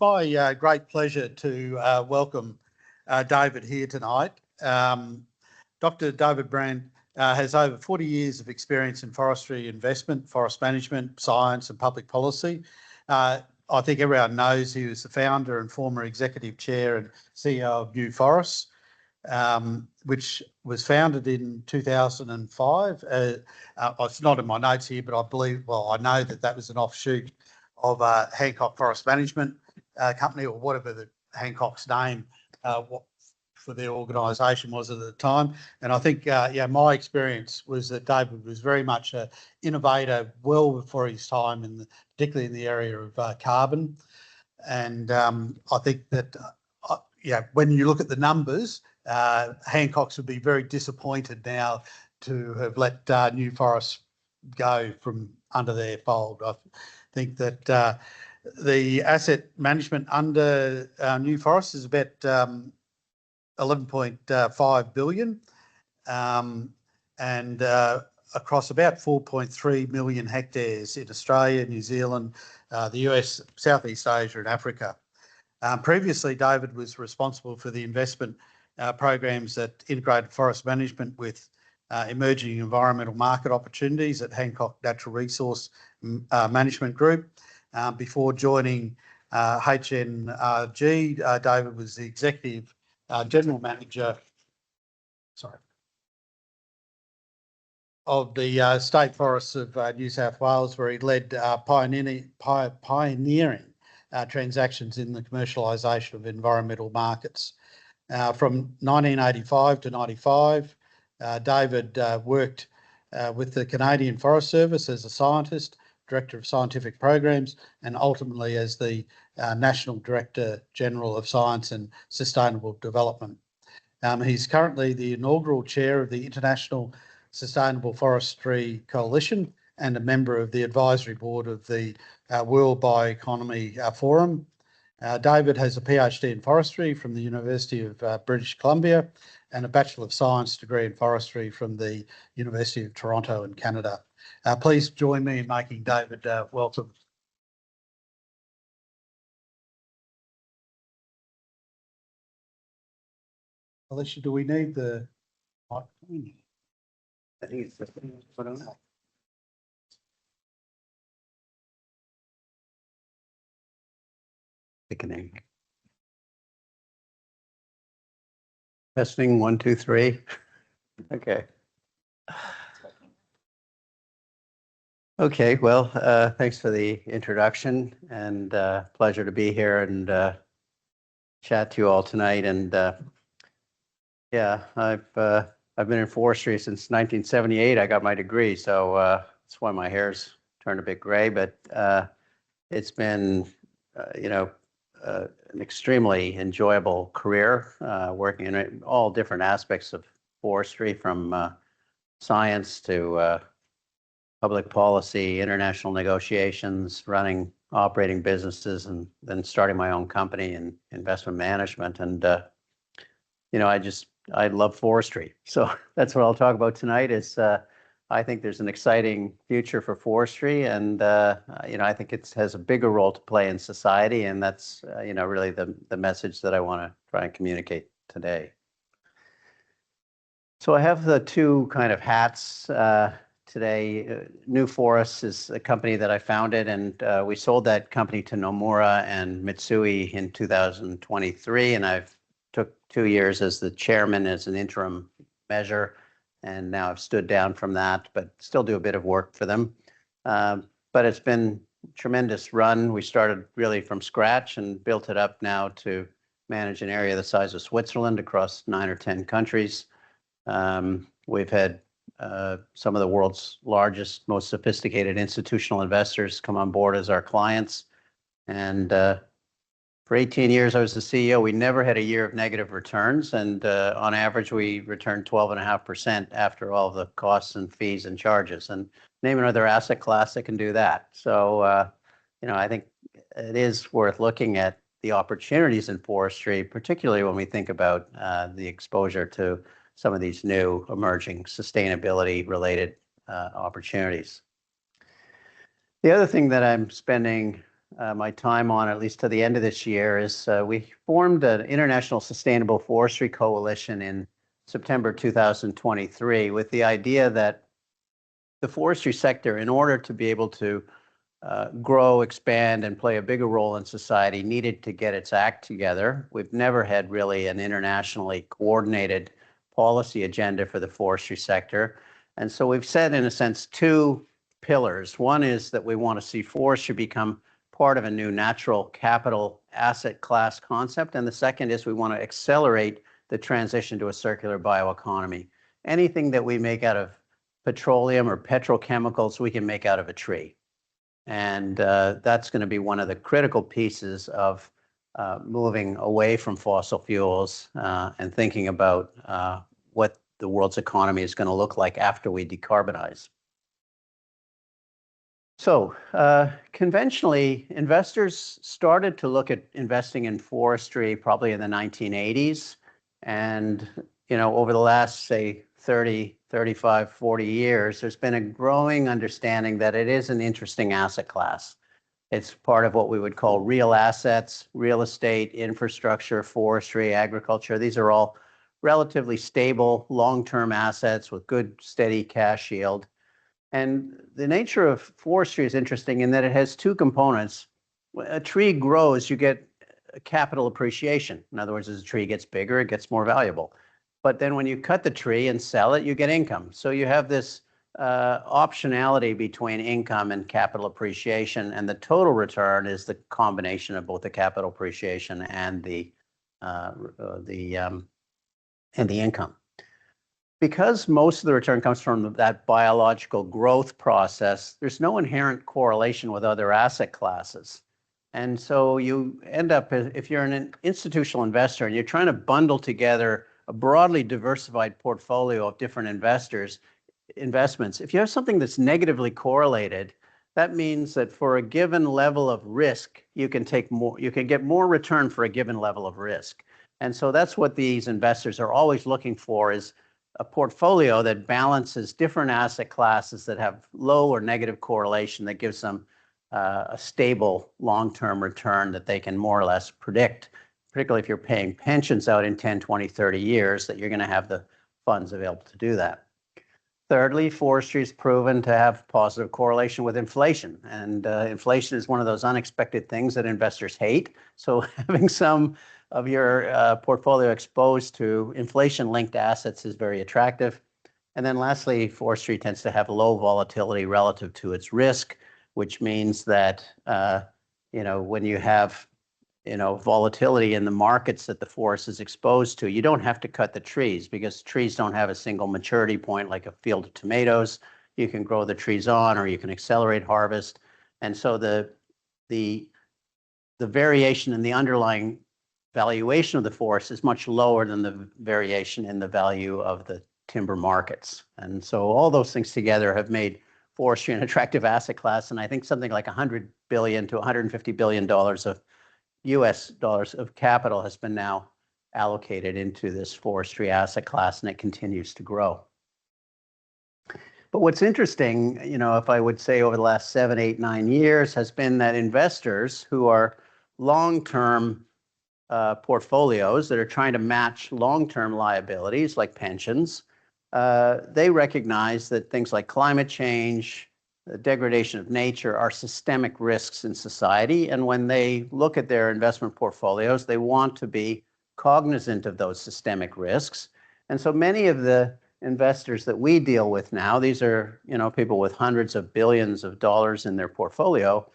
my great pleasure to welcome David here tonight. Dr. David Brandt has over 40 years of experience in forestry investment, forest management, science and public policy. I think everyone knows he was the founder and former executive chair and CEO of New Forests, which was founded in 2005. It's not in my notes here, but I know that was an offshoot of Hancock Forest Management Company, or whatever the Hancock's name for their organisation was at the time. And I think, my experience was that David was very much an innovator well before his time, particularly in the area of carbon. And I think that, when you look at the numbers, Hancock's would be very disappointed now to have let New Forests go from under their fold. I think that the asset management under New Forests is about 11.5 billion and across about 4.3 million hectares in Australia, New Zealand, the US, Southeast Asia and Africa. Previously, David was responsible for the investment programs that integrated forest management with emerging environmental market opportunities at Hancock Natural Resource Management Group. Before joining HNRG, David was the executive general manager of the State Forests of New South Wales, where he led pioneering transactions in the commercialisation of environmental markets. From 1985 to 95, David worked with the Canadian Forest Service as a scientist, Director of Scientific Programs, and ultimately as the National Director General of Science and Sustainable Development. He's currently the inaugural chair of the International Sustainable Forestry Coalition and a member of the advisory board of the World Bioeconomy Forum. David has a PhD in forestry from the University of British Columbia and a Bachelor of Science degree in forestry from the University of Toronto in Canada. Please join me in making David welcome. Alicia, do we need the microphone? I think it's the thing. I don't know. Thickening. Testing 1, 2, 3. Okay. Okay. Well, thanks for the introduction, and pleasure to be here and chat to you all tonight. And I've been in forestry since 1978. I got my degree, so that's why my hair's turned a bit gray. But it's been, an extremely enjoyable career, working in all different aspects of forestry, from science to public policy, international negotiations, running operating businesses, and then starting my own company in investment management. And I love forestry, so that's what I'll talk about tonight. Is I think there's an exciting future for forestry, and I think it has a bigger role to play in society, and that's really the message that I want to try and communicate today. So I have the two kind of hats today. New Forests is a company that I founded, and we sold that company to Nomura and Mitsui in 2023, and I've took 2 years as the chairman as an interim measure. And now I've stood down from that, but still do a bit of work for them. But it's been a tremendous run. We started really from scratch and built it up now to manage an area the size of Switzerland across 9 or 10 countries. We've had some of the world's largest, most sophisticated institutional investors come on board as our clients. And for 18 years, I was the CEO. We never had a year of negative returns. And on average, we returned 12.5% after all of the costs and fees and charges. And name another asset class that can do that. So, I think it is worth looking at the opportunities in forestry, particularly when we think about the exposure to some of these new emerging sustainability-related opportunities. The other thing that I'm spending my time on, at least to the end of this year, is we formed an International Sustainable Forestry Coalition in September 2023 with the idea that the forestry sector, in order to be able to grow, expand, and play a bigger role in society, needed to get its act together. We've never had really an internationally coordinated policy agenda for the forestry sector. And so we've set, in a sense, two pillars. One is that we want to see forestry become part of a new natural capital asset class concept. And the second is we want to accelerate the transition to a circular bioeconomy. Anything that we make out of petroleum or petrochemicals, we can make out of a tree. And that's going to be one of the critical pieces of moving away from fossil fuels and thinking about what the world's economy is going to look like after we decarbonize. So conventionally, investors started to look at investing in forestry probably in the 1980s. And, you know, over the last, say, 30, 35, 40 years, there's been a growing understanding that it is an interesting asset class. It's part of what we would call real assets, real estate, infrastructure, forestry, agriculture. These are all relatively stable, long-term assets with good, steady cash yield. And the nature of forestry is interesting in that it has two components. When a tree grows, you get capital appreciation. In other words, as a tree gets bigger, it gets more valuable. But then when you cut the tree and sell it, you get income. So you have this optionality between income and capital appreciation, and the total return is the combination of both the capital appreciation and the income. Because most of the return comes from that biological growth process, there's no inherent correlation with other asset classes. And so you end up, if you're an institutional investor and you're trying to bundle together a broadly diversified portfolio of different investments, if you have something that's negatively correlated, that means that for a given level of risk, you can get more return for a given level of risk. And so that's what these investors are always looking for, is a portfolio that balances different asset classes that have low or negative correlation, that gives them a stable long-term return that they can more or less predict, particularly if you're paying pensions out in 10, 20, 30 years, that you're going to have the funds available to do that. Thirdly, forestry is proven to have positive correlation with inflation. And inflation is one of those unexpected things that investors hate. So having some of your portfolio exposed to inflation-linked assets is very attractive. And then lastly, forestry tends to have low volatility relative to its risk, which means that when you have volatility in the markets that the forest is exposed to, you don't have to cut the trees, because trees don't have a single maturity point like a field of tomatoes. You can grow the trees on, or you can accelerate harvest. And so the variation in the underlying valuation of the forest is much lower than the variation in the value of the timber markets. And so all those things together have made forestry an attractive asset class. And I think something like $100 billion to $150 billion of US dollars of capital has been now allocated into this forestry asset class, and it continues to grow. But what's interesting, if I would say over the last 7, 8, 9 years, has been that investors who are long-term portfolios that are trying to match long-term liabilities like pensions, they recognize that things like climate change, the degradation of nature are systemic risks in society. And when they look at their investment portfolios, they want to be cognizant of those systemic risks. And so many of the investors that we deal with now, these are people with hundreds of billions of dollars in their portfolio,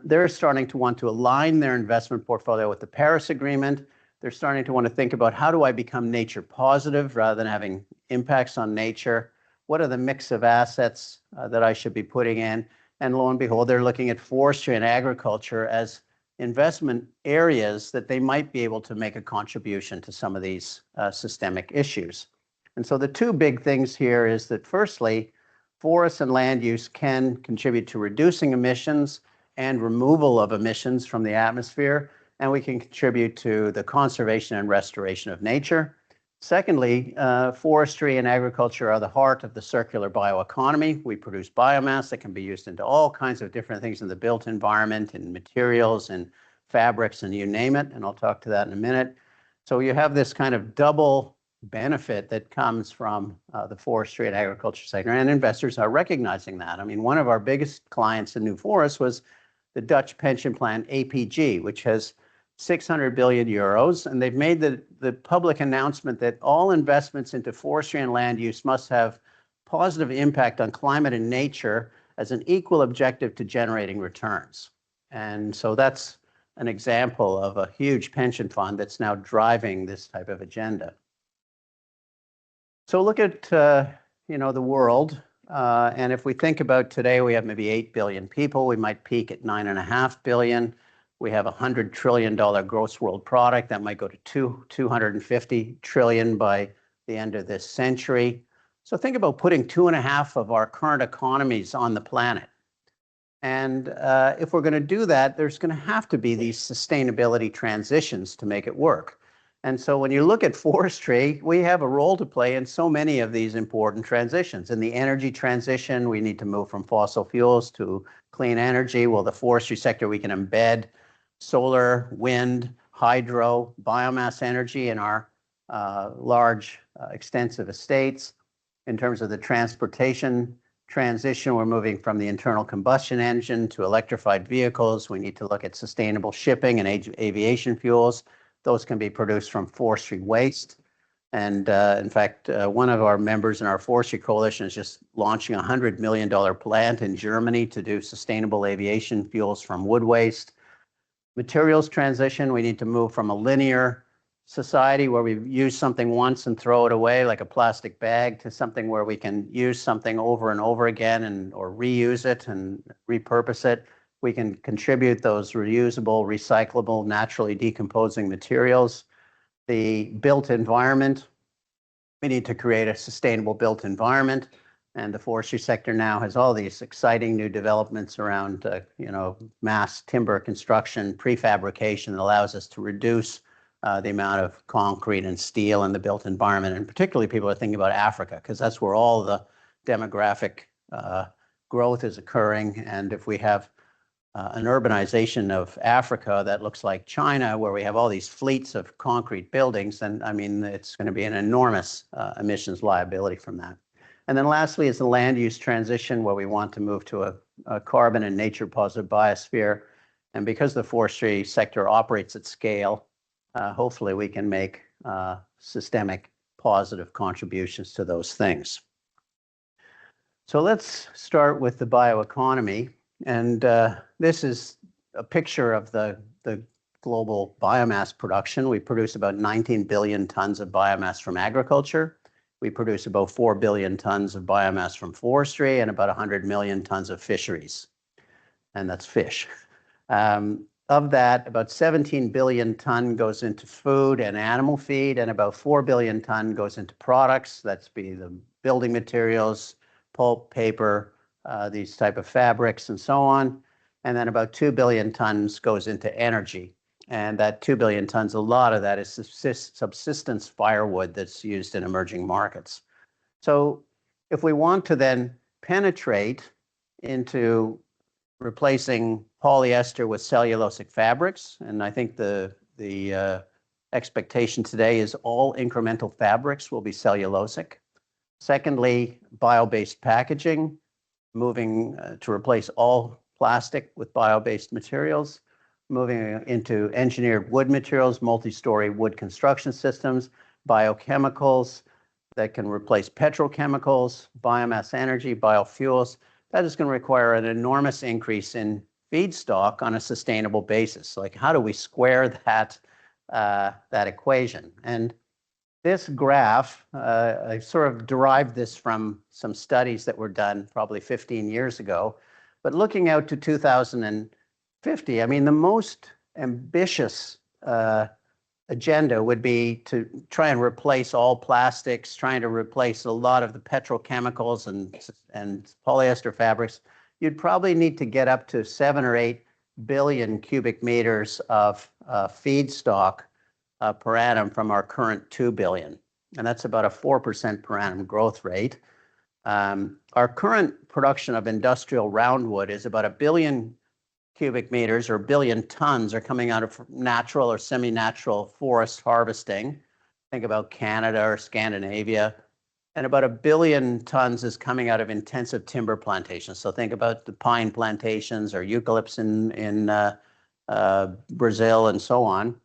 they're starting to want to align their investment portfolio with the Paris Agreement. They're starting to want to think about, how do I become nature positive rather than having impacts on nature? What are the mix of assets that I should be putting in? And lo and behold, they're looking at forestry and agriculture as investment areas that they might be able to make a contribution to some of these systemic issues. And so the two big things here is that, firstly, forests and land use can contribute to reducing emissions and removal of emissions from the atmosphere, and we can contribute to the conservation and restoration of nature. Secondly, forestry and agriculture are the heart of the circular bioeconomy. We produce biomass that can be used into all kinds of different things in the built environment, in materials and fabrics, and you name it, and I'll talk to that in a minute. So you have this kind of double benefit that comes from the forestry and agriculture sector, and investors are recognizing that. I mean, one of our biggest clients in New Forest was the Dutch pension plan APG, which has 600 billion euros, and they've made the public announcement that all investments into forestry and land use must have positive impact on climate and nature as an equal objective to generating returns. And so that's an example of a huge pension fund that's now driving this type of agenda. So look at the world, and if we think about today, we have maybe 8 billion people. We might peak at 9.5 billion. We have $100 trillion gross world product that might go to 250 trillion by the end of this century. So think about putting 2.5 of our current economies on the planet. And if we're going to do that, there's going to have to be these sustainability transitions to make it work. And so when you look at forestry, we have a role to play in so many of these important transitions. In the energy transition, we need to move from fossil fuels to clean energy. Well, the forestry sector, we can embed solar, wind, hydro, biomass energy in our large, extensive estates. In terms of the transportation transition, we're moving from the internal combustion engine to electrified vehicles. We need to look at sustainable shipping and aviation fuels. Those can be produced from forestry waste. And in fact, one of our members in our forestry coalition is just launching a $100 million plant in Germany to do sustainable aviation fuels from wood waste. Materials transition, we need to move from a linear society where we use something once and throw it away like a plastic bag to something where we can use something over and over again or reuse it and repurpose it. We can contribute those reusable, recyclable, naturally decomposing materials. The built environment, we need to create a sustainable built environment. And the forestry sector now has all these exciting new developments around, mass timber construction, prefabrication that allows us to reduce the amount of concrete and steel in the built environment. And particularly people are thinking about Africa, because that's where all the demographic growth is occurring. And if we have an urbanization of Africa that looks like China, where we have all these fleets of concrete buildings, then, I mean, it's going to be an enormous emissions liability from that. And then lastly is the land use transition, where we want to move to a carbon and nature positive biosphere. And because the forestry sector operates at scale, hopefully we can make systemic positive contributions to those things. So let's start with the bioeconomy. And this is a picture of the global biomass production. We produce about 19 billion tons of biomass from agriculture. We produce about 4 billion tons of biomass from forestry and about 100 million tons of fisheries. And that's fish. Of that, about 17 billion ton goes into food and animal feed, and about 4 billion ton goes into products. That's be the building materials, pulp, paper, these type of fabrics and so on. And then about 2 billion tons goes into energy. And that 2 billion tons, a lot of that is subsistence firewood that's used in emerging markets. So if we want to then penetrate into replacing polyester with cellulosic fabrics, and I think the expectation today is all incremental fabrics will be cellulosic. Secondly, bio-based packaging, moving to replace all plastic with bio-based materials. Moving into engineered wood materials, multi-story wood construction systems, biochemicals that can replace petrochemicals, biomass energy, biofuels. That is going to require an enormous increase in feedstock on a sustainable basis. Like, how do we square that equation? And this graph, I sort of derived this from some studies that were done probably 15 years ago, but looking out to 2050, I mean, the most ambitious agenda would be to try and replace all plastics, trying to replace a lot of the petrochemicals and polyester fabrics. You'd probably need to get up to 7 or 8 billion cubic meters of feedstock per annum from our current 2 billion. and that's about a 4% per annum growth rate. Our current production of industrial roundwood is about 1 billion cubic meters or 1 billion tons are coming out of natural or semi-natural forest harvesting. Think about Canada or Scandinavia. And about 1 billion tons is coming out of intensive timber plantations. So think about the pine plantations or eucalypts in Brazil and so on.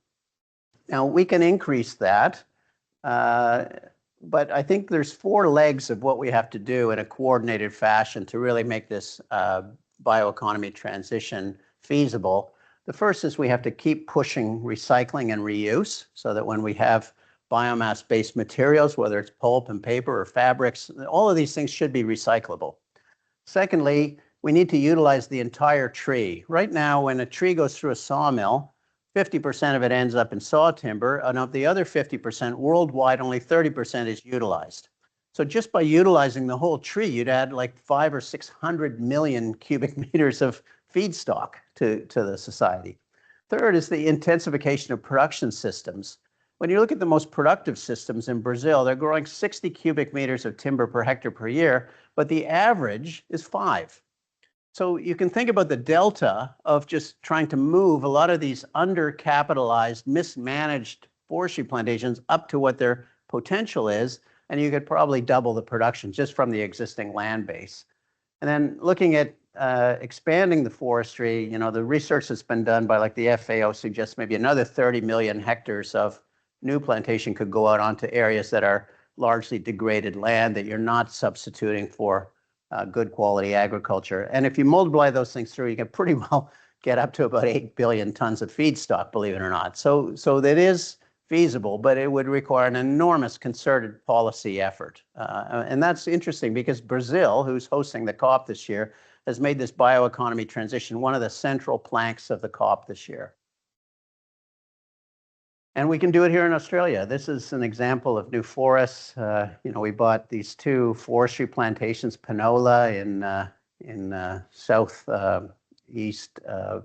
Now, we can increase that, but I think there's 4 legs of what we have to do in a coordinated fashion to really make this bioeconomy transition feasible. The first is we have to keep pushing recycling and reuse so that when we have biomass-based materials, whether it's pulp and paper or fabrics, all of these things should be recyclable. Secondly, we need to utilize the entire tree. Right now, when a tree goes through a sawmill, 50% of it ends up in saw timber, and of the other 50%, worldwide, only 30% is utilized. So just by utilizing the whole tree, you'd add like 500 or 600 million cubic meters of feedstock to the society. Third is the intensification of production systems. When you look at the most productive systems in Brazil, they're growing 60 cubic meters of timber per hectare per year, but the average is 5. So you can think about the delta of just trying to move a lot of these undercapitalized, mismanaged forestry plantations up to what their potential is, and you could probably double the production just from the existing land base. And then looking at expanding the forestry, you know, the research that's been done by like the FAO suggests maybe another 30 million hectares of new plantation could go out onto areas that are largely degraded land that you're not substituting for good quality agriculture. And if you multiply those things through, you can pretty well get up to about 8 billion tons of feedstock, believe it or not. So that is feasible, but it would require an enormous concerted policy effort. And that's interesting because Brazil, who's hosting the COP this year, has made this bioeconomy transition one of the central planks of the COP this year. And we can do it here in Australia. This is an example of new forests. You know, we bought these 2 forestry plantations, Panola in south east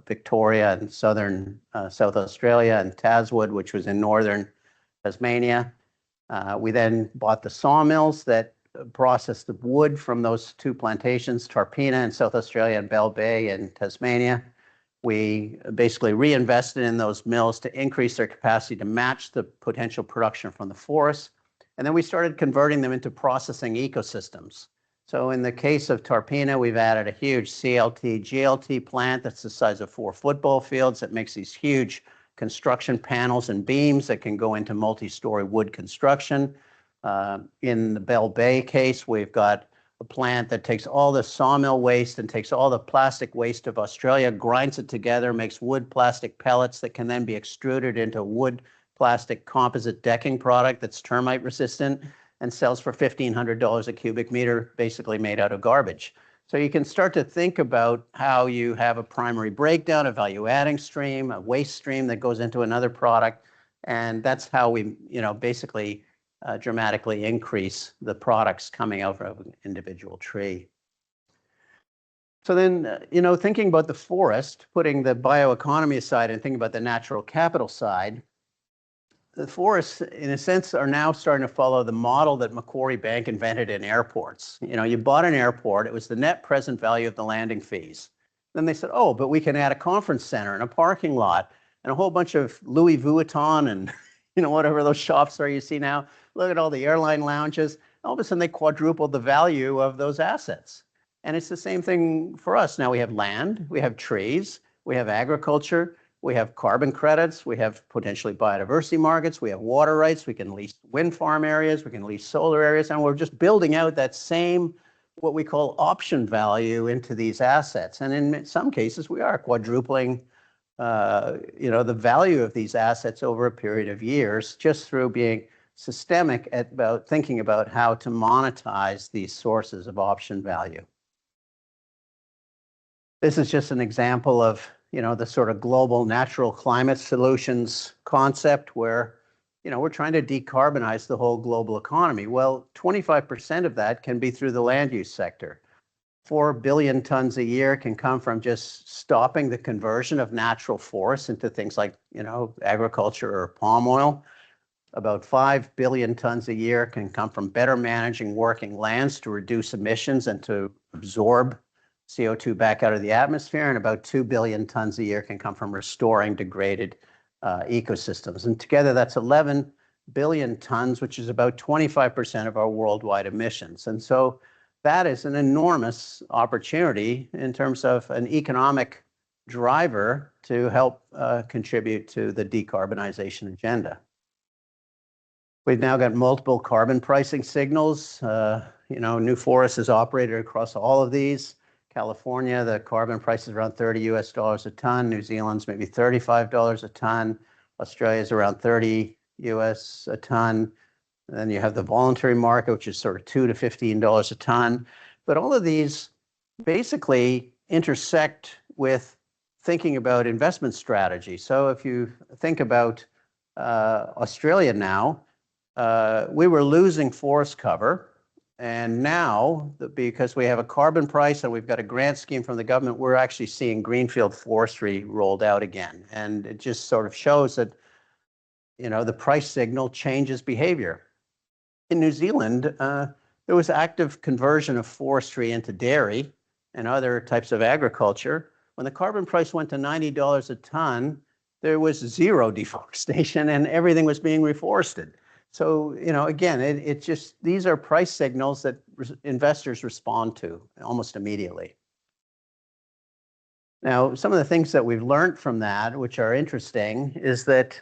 Victoria and southern South Australia, and Taswood, which was in northern Tasmania. We then bought the sawmills that processed the wood from those 2 plantations, Tarpeena in South Australia and Bell Bay in Tasmania. We basically reinvested in those mills to increase their capacity to match the potential production from the forest. And then we started converting them into processing ecosystems. So in the case of Tarpeena, we've added a huge CLT, GLT plant that's the size of 4 football fields that makes these huge construction panels and beams that can go into multi-story wood construction. In the Bell Bay case, we've got a plant that takes all the sawmill waste and takes all the plastic waste of Australia, grinds it together, makes wood plastic pellets that can then be extruded into wood plastic composite decking product that's termite resistant and sells for $1,500 a cubic meter, basically made out of garbage. So you can start to think about how you have a primary breakdown, a value adding stream, a waste stream that goes into another product. And that's how we, you know, basically dramatically increase the products coming out of an individual tree. So then, you know, thinking about the forest, putting the bioeconomy aside and thinking about the natural capital side, the forests, in a sense, are now starting to follow the model that Macquarie Bank invented in airports. You know, you bought an airport, it was the net present value of the landing fees. Then they said, oh, but we can add a conference center and a parking lot and a whole bunch of Louis Vuitton and, you know, whatever those shops are you see now. Look at all the airline lounges. All of a sudden, they quadrupled the value of those assets. And it's the same thing for us. Now we have land, we have trees, we have agriculture, we have carbon credits, we have potentially biodiversity markets, we have water rights, we can lease wind farm areas, we can lease solar areas, and we're just building out that same, what we call option value into these assets. And in some cases, we are quadrupling you know, the value of these assets over a period of years just through being systemic about thinking about how to monetize these sources of option value. This is just an example of, you know, the sort of global natural climate solutions concept where, you know, we're trying to decarbonize the whole global economy. Well, 25% of that can be through the land use sector. 4 billion tons a year can come from just stopping the conversion of natural forests into things like, you know, agriculture or palm oil. about 5 billion tons a year can come from better managing working lands to reduce emissions and to absorb CO2 back out of the atmosphere, and about 2 billion tons a year can come from restoring degraded ecosystems. And together that's 11 billion tons, which is about 25% of our worldwide emissions. And so that is an enormous opportunity in terms of an economic driver to help contribute to the decarbonization agenda. We've now got multiple carbon pricing signals. New Forest is operated across all of these. California, the carbon price is around $30 a ton. New Zealand's maybe $35 a ton. Australia's around $30 a ton. And then you have the voluntary market, which is sort of $2 to $15 a ton. But all of these basically intersect with thinking about investment strategy. So if you think about Australia now, we were losing forest cover. And now, because we have a carbon price and we've got a grant scheme from the government, we're actually seeing greenfield forestry rolled out again. And it just sort of shows that, the price signal changes behavior. In New Zealand, there was active conversion of forestry into dairy and other types of agriculture. When the carbon price went to $90 a ton, there was zero deforestation and everything was being reforested. So, again, these are price signals that investors respond to almost immediately. Now, some of the things that we've learned from that, which are interesting, is that,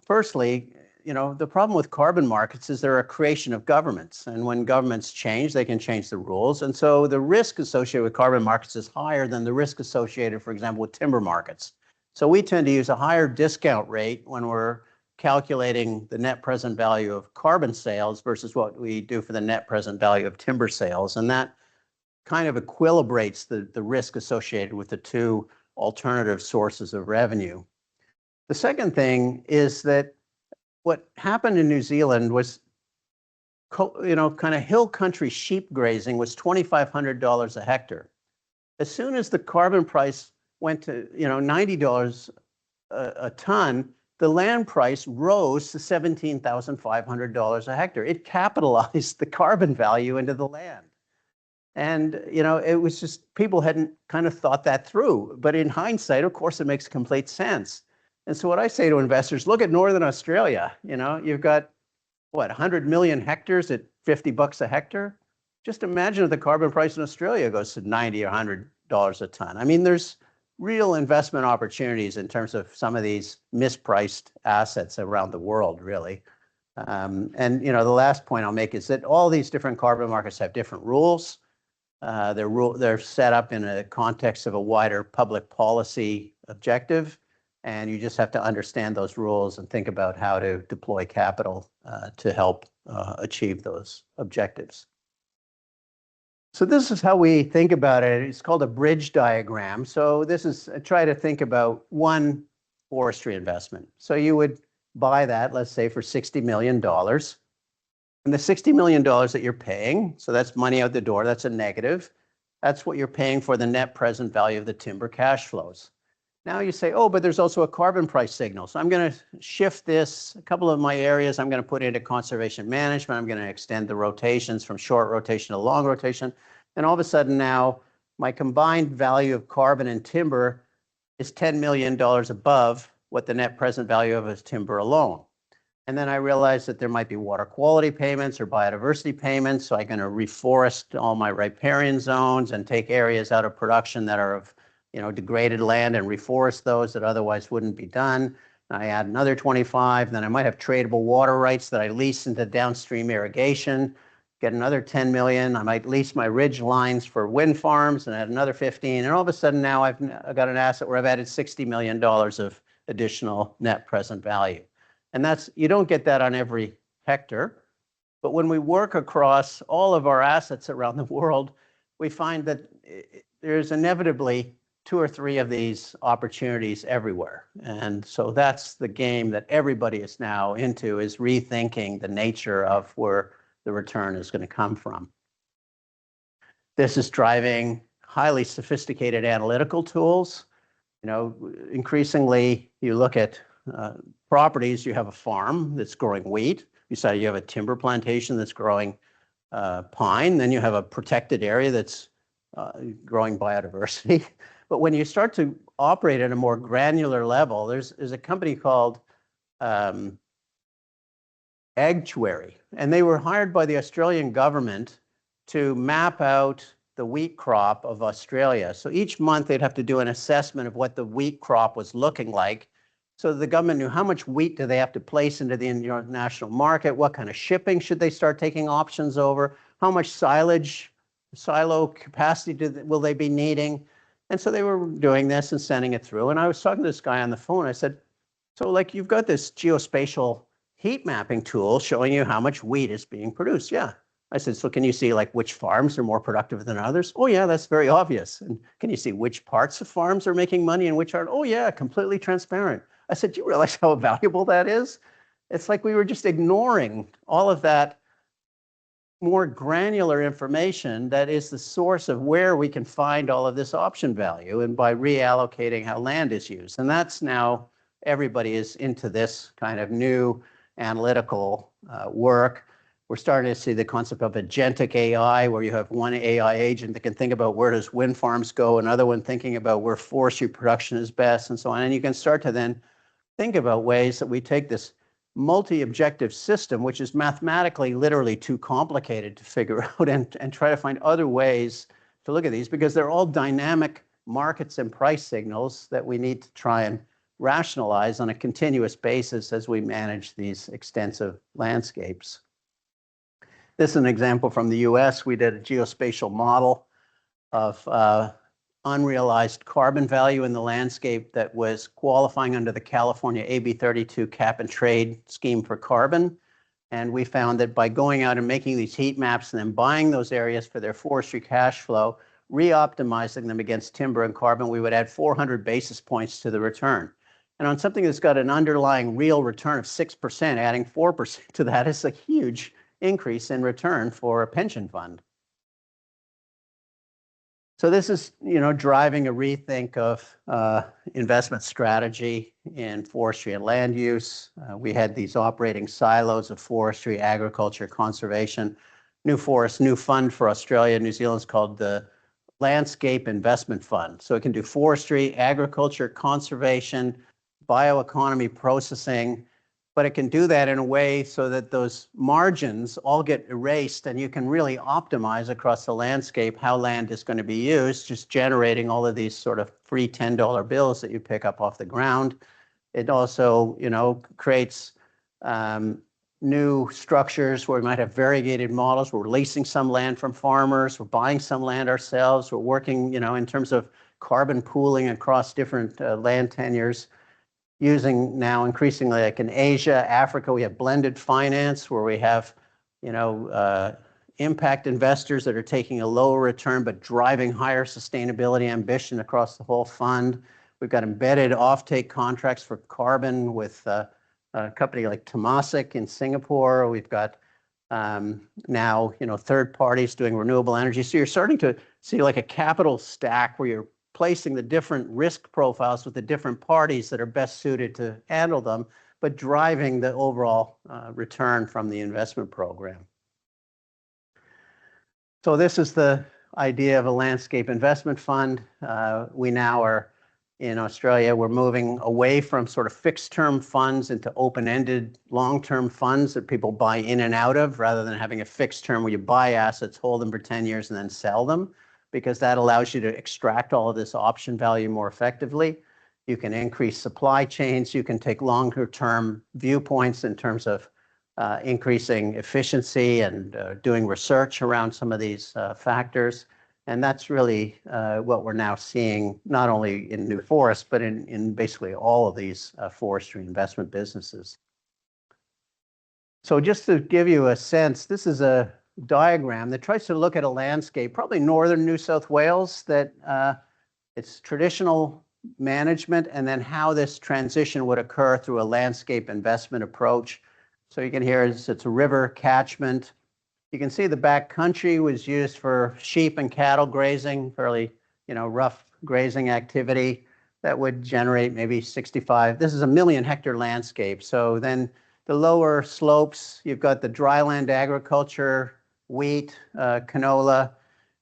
firstly, the problem with carbon markets is they're a creation of governments. And when governments change, they can change the rules. And so the risk associated with carbon markets is higher than the risk associated, for example, with timber markets. So we tend to use a higher discount rate when we're calculating the net present value of carbon sales versus what we do for the net present value of timber sales. And that kind of equilibrates the risk associated with the two alternative sources of revenue. The second thing is that what happened in New Zealand was, kind of hill country sheep grazing was $2,500 a hectare. As soon as the carbon price went to, $90 a ton, the land price rose to $17,500 a hectare. It capitalized the carbon value into the land. And, it was just, people hadn't kind of thought that through. But in hindsight, of course, it makes complete sense. And so what I say to investors, look at Northern Australia. You've got, 100 million hectares at $50 a hectare? Just imagine if the carbon price in Australia goes to $90 or $100 a ton. I mean, there's real investment opportunities in terms of some of these mispriced assets around the world, really. And the last point I'll make is that all these different carbon markets have different rules. They're set up in a context of a wider public policy objective, and you just have to understand those rules and think about how to deploy capital to help achieve those objectives. So this is how we think about it. It's called a bridge diagram. So this is, try to think about one forestry investment. So you would buy that, let's say, for $60 million. And the $60 million that you're paying, so that's money out the door, that's a negative. That's what you're paying for the net present value of the timber cash flows. Now you say, oh, but there's also a carbon price signal. So I'm going to shift this, a couple of my areas, I'm going to put into conservation management. I'm going to extend the rotations from short rotation to long rotation. And all of a sudden now, my combined value of carbon and timber is $10 million above what the net present value of is timber alone. And then I realized that there might be water quality payments or biodiversity payments. So I'm going to reforest all my riparian zones and take areas out of production that are of degraded land and reforest those that otherwise wouldn't be done. I add another 25, then I might have tradable water rights that I lease into downstream irrigation, get another 10 million. I might lease my ridge lines for wind farms and add another 15. And all of a sudden now I've got an asset where I've added $60 million of additional net present value. And you don't get that on every hectare. But when we work across all of our assets around the world, we find that there's inevitably 2 or 3 of these opportunities everywhere. And so that's the game that everybody is now into, is rethinking the nature of where the return is going to come from. This is driving highly sophisticated analytical tools. Increasingly, you look at properties, you have a farm that's growing wheat. Beside you have a timber plantation that's growing pine. Then you have a protected area that's growing biodiversity. But when you start to operate at a more granular level, there's a company called Actuary, and they were hired by the Australian government to map out the wheat crop of Australia. So each month they'd have to do an assessment of what the wheat crop was looking like. So the government knew how much wheat do they have to place into the international market, what kind of shipping should they start taking options over, how much silo capacity will they be needing. And so they were doing this and sending it through. And I was talking to this guy on the phone. I said, so like you've got this geospatial heat mapping tool showing you how much wheat is being produced. Yeah. I said, so can you see like which farms are more productive than others? Oh yeah, that's very obvious. And can you see which parts of farms are making money and which aren't? Oh yeah, completely transparent. I said, do you realize how valuable that is? It's like we were just ignoring all of that more granular information that is the source of where we can find all of this option value, and by reallocating how land is used. And that's now everybody is into this kind of new analytical work. We're starting to see the concept of agentic AI, where you have one AI agent that can think about where does wind farms go, another one thinking about where forestry production is best, and so on. And you can start to then think about ways that we take this multi-objective system, which is mathematically literally too complicated to figure out, and try to find other ways to look at these, because they're all dynamic markets and price signals that we need to try and rationalize on a continuous basis as we manage these extensive landscapes. This is an example from the US. We did a geospatial model of unrealized carbon value in the landscape that was qualifying under the California AB 32 cap and trade scheme for carbon. And we found that by going out and making these heat maps and then buying those areas for their forestry cash flow, re-optimizing them against timber and carbon, we would add 400 basis points to the return. And on something that's got an underlying real return of 6%, adding 4% to that is a huge increase in return for a pension fund. So this is, driving a rethink of investment strategy in forestry and land use. We had these operating silos of forestry, agriculture, conservation. New Forest, new fund for Australia and New Zealand is called the Landscape Investment Fund. So it can do forestry, agriculture, conservation, bioeconomy processing, but it can do that in a way so that those margins all get erased and you can really optimize across the landscape how land is going to be used, just generating all of these sort of free $10 bills that you pick up off the ground. It also, creates new structures where we might have variegated models. We're leasing some land from farmers, we're buying some land ourselves, we're working, in terms of carbon pooling across different land tenures. Using now increasingly, like in Asia, Africa, we have blended finance where we have, impact investors that are taking a lower return but driving higher sustainability ambition across the whole fund. We've got embedded offtake contracts for carbon with a company like Temasek in Singapore. We've got now, third parties doing renewable energy. So you're starting to see like a capital stack where you're placing the different risk profiles with the different parties that are best suited to handle them, but driving the overall return from the investment program. So this is the idea of a landscape investment fund. We now are in Australia, we're moving away from sort of fixed term funds into open-ended long-term funds that people buy in and out of, rather than having a fixed term where you buy assets, hold them for 10 years and then sell them, because that allows you to extract all of this option value more effectively. You can increase supply chains. You can take longer term viewpoints in terms of increasing efficiency and doing research around some of these factors. And that's really what we're now seeing, not only in New Forest, but in basically all of these forestry investment businesses. So just to give you a sense, this is a diagram that tries to look at a landscape, probably northern New South Wales, that it's traditional management, and then how this transition would occur through a landscape investment approach. So you can hear it's a river catchment. You can see the back country was used for sheep and cattle grazing, fairly rough grazing activity. that would generate maybe 65. This is a 1,000,000 hectare landscape. So then the lower slopes, you've got the dryland agriculture, wheat, canola,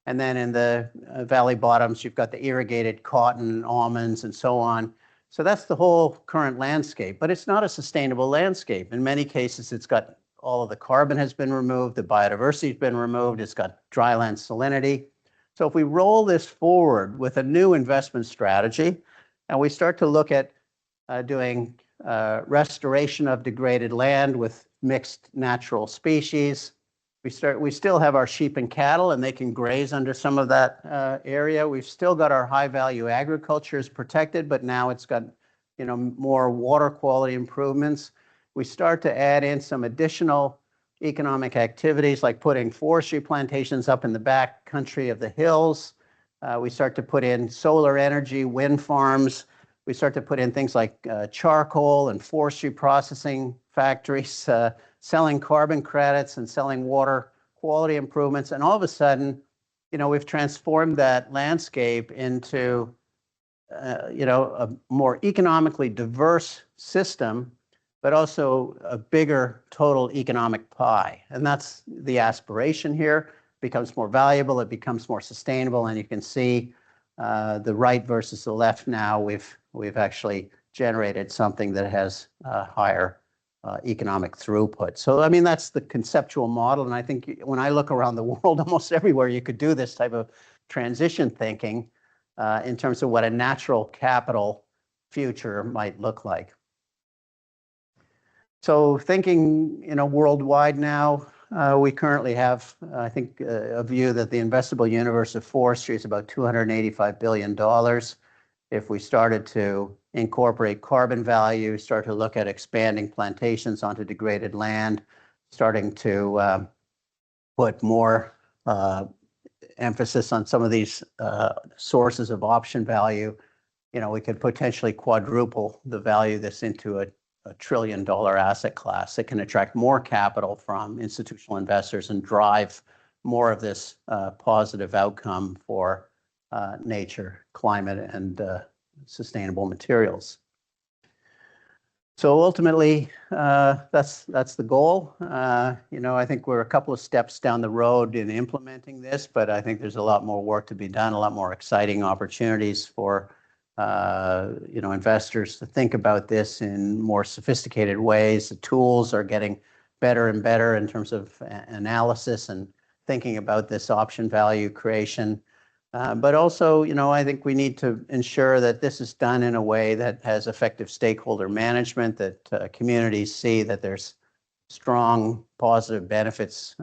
and then in the valley bottoms, you've got the irrigated cotton, almonds, and so on. So that's the whole current landscape, but it's not a sustainable landscape. In many cases, it's got all of the carbon has been removed, the biodiversity has been removed, it's got dryland salinity. So if we roll this forward with a new investment strategy, and we start to look at doing restoration of degraded land with mixed natural species, we still have our sheep and cattle, and they can graze under some of that area. We've still got our high value agriculture is protected, but now it's got, you know, more water quality improvements. We start to add in some additional economic activities like putting forestry plantations up in the back country of the hills. We start to put in solar energy, wind farms. We start to put in things like charcoal and forestry processing factories, selling carbon credits and selling water quality improvements. And all of a sudden, you know, we've transformed that landscape into, you know, a more economically diverse system, but also a bigger total economic pie. And that's the aspiration here. It becomes more valuable, it becomes more sustainable, and you can see the right versus the left now. We've actually generated something that has higher economic throughput. So, I mean, that's the conceptual model. And I think when I look around the world, almost everywhere you could do this type of transition thinking in terms of what a natural capital future might look like. So thinking, you know, worldwide now, we currently have, I think, a view that the investable universe of forestry is about $285 billion. If we started to incorporate carbon value, start to look at expanding plantations onto degraded land, starting to put more emphasis on some of these sources of option value, you know, we could potentially quadruple the value that's into a $1 trillion asset class that can attract more capital from institutional investors and drive more of this positive outcome for nature, climate, and sustainable materials. So ultimately, that's the goal. You know, I think we're a couple of steps down the road in implementing this, but I think there's a lot more work to be done, a lot more exciting opportunities for you know, investors to think about this in more sophisticated ways. The tools are getting better and better in terms of analysis and thinking about this option value creation. But also, you know, I think we need to ensure that this is done in a way that has effective stakeholder management, that communities see that there's strong positive benefits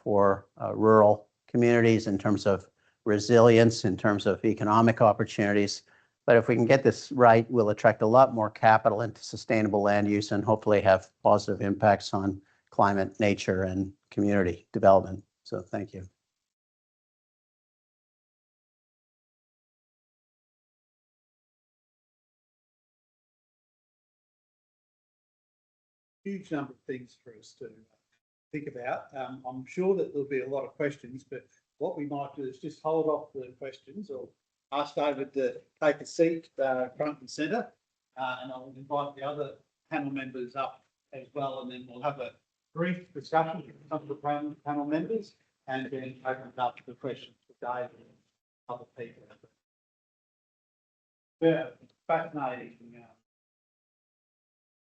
for rural communities in terms of resilience, in terms of economic opportunities. But if we can get this right, we'll attract a lot more capital into sustainable land use and hopefully have positive impacts on climate, nature, and community development. So thank you. Huge number of things for us to think about. I'm sure that there'll be a lot of questions, but what we might do is just hold off the questions or ask David to take a seat front and centre, and I'll invite the other panel members up as well, and then we'll have a brief discussion with some of the panel members and then open up the questions for David and other people. Yeah, fascinating.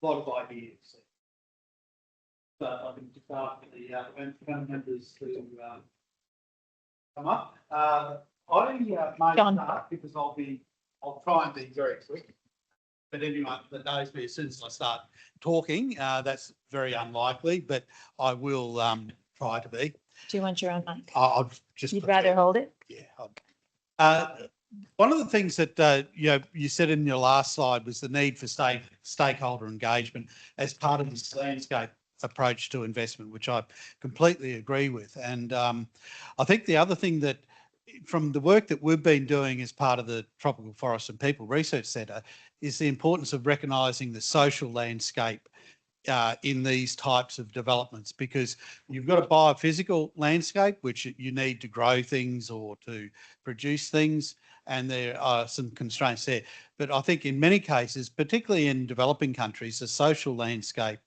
A lot of ideas. So I can just ask the panel members to come up. I may start because I'll try and be very quick. But anyone that knows me, as soon as I start talking, that's very unlikely, but I will try to be. Do you want your own mic? I'll just. You'd rather hold it? Yeah. One of the things that you said in your last slide was the need for stakeholder engagement as part of this landscape approach to investment, which I completely agree with. And I think the other thing that from the work that we've been doing as part of the Tropical Forest and People Research Centre is the importance of recognising the social landscape in these types of developments, because you've got a biophysical landscape which you need to grow things or to produce things, and there are some constraints there. But I think in many cases, particularly in developing countries, the social landscape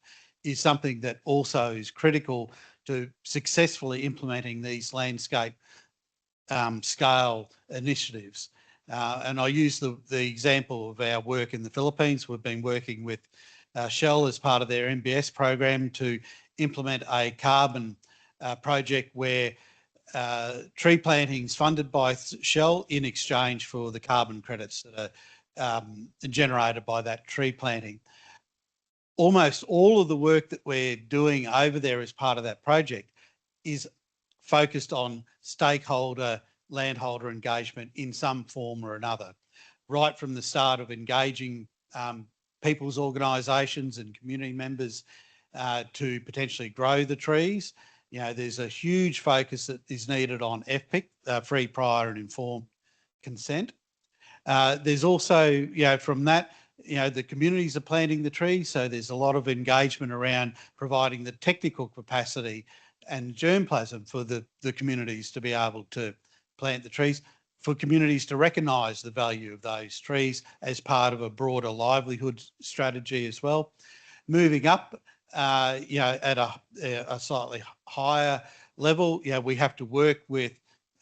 is something that also is critical to successfully implementing these landscape scale initiatives. And I use the example of our work in the Philippines. We've been working with Shell as part of their MBS program to implement a carbon project where tree plantings funded by Shell in exchange for the carbon credits that are generated by that tree planting. Almost all of the work that we're doing over there as part of that project is focused on stakeholder, landholder engagement in some form or another, right from the start of engaging people's organisations and community members to potentially grow the trees. You know, there's a huge focus that is needed on FPIC, free, prior and informed consent. There's also, you know, from that, you know, the communities are planting the trees, so there's a lot of engagement around providing the technical capacity and germplasm for the communities to be able to plant the trees, for communities to recognise the value of those trees as part of a broader livelihood strategy as well. Moving up, you know, at a slightly higher level, you know, we have to work with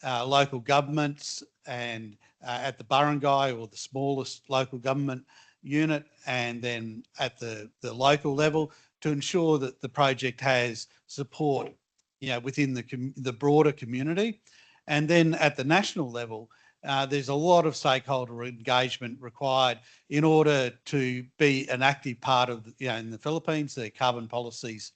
local governments and at the barangay or the smallest local government unit, and then at the local level to ensure that the project has support, you know, within the broader community. And then at the national level, there's a lot of stakeholder engagement required in order to be an active part of, you know, in the Philippines, the carbon policies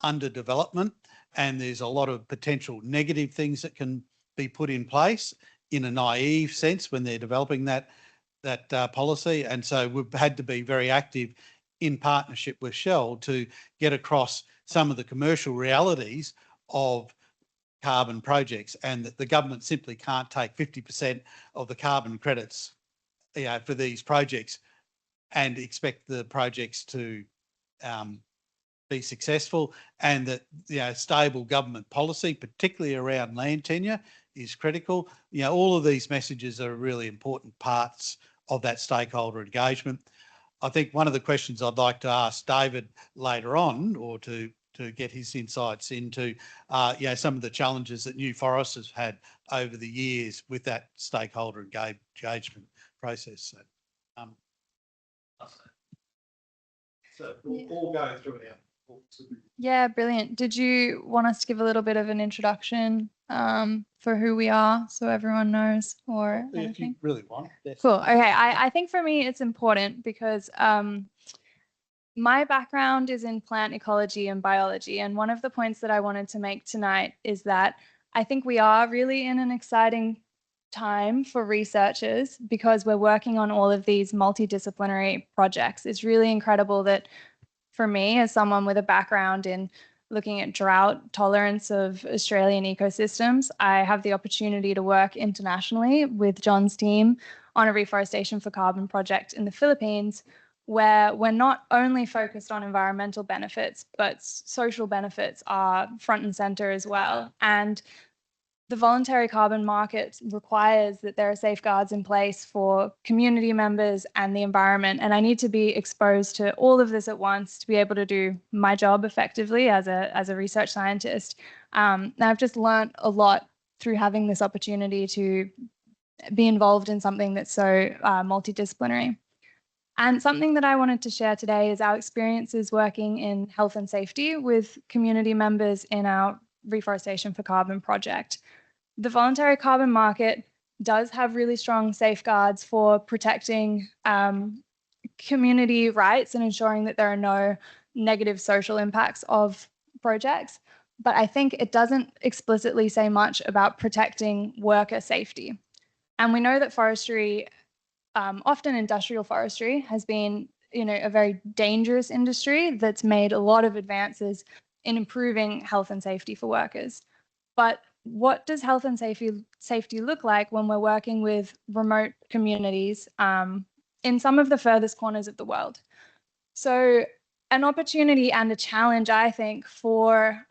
under development, and there's a lot of potential negative things that can be put in place in a naive sense when they're developing that policy. And so we've had to be very active in partnership with Shell to get across some of the commercial realities of carbon projects, and that the government simply can't take 50% of the carbon credits, you know, for these projects and expect the projects to be successful, and that, you know, stable government policy, particularly around land tenure, is critical. You know, all of these messages are really important parts of that stakeholder engagement. I think one of the questions I'd like to ask David later on, or to get his insights into, you know, some of the challenges that New Forest has had over the years with that stakeholder engagement process. So we'll all go through it. Yeah, brilliant. Did you want us to give a little bit of an introduction for who we are so everyone knows, or if anything? you really want. Cool. Okay. I think for me it's important because my background is in plant ecology and biology, and one of the points that I wanted to make tonight is that I think we are really in an exciting time for researchers because we're working on all of these multidisciplinary projects. It's really incredible that for me, as someone with a background in looking at drought tolerance of Australian ecosystems, I have the opportunity to work internationally with John's team on a reforestation for carbon project in the Philippines, where we're not only focused on environmental benefits, but social benefits are front and center as well. And the voluntary carbon market requires that there are safeguards in place for community members and the environment. And I need to be exposed to all of this at once to be able to do my job effectively as a research scientist. And I've just learned a lot through having this opportunity to be involved in something that's so multidisciplinary. And something that I wanted to share today is our experiences working in health and safety with community members in our Reforestation for Carbon project. The voluntary carbon market does have really strong safeguards for protecting community rights and ensuring that there are no negative social impacts of projects. But I think it doesn't explicitly say much about protecting worker safety. And we know that forestry, often industrial forestry, has been, a very dangerous industry that's made a lot of advances in improving health and safety for workers. But what does health and safety look like when we're working with remote communities in some of the furthest corners of the world? So an opportunity and a challenge, I think, for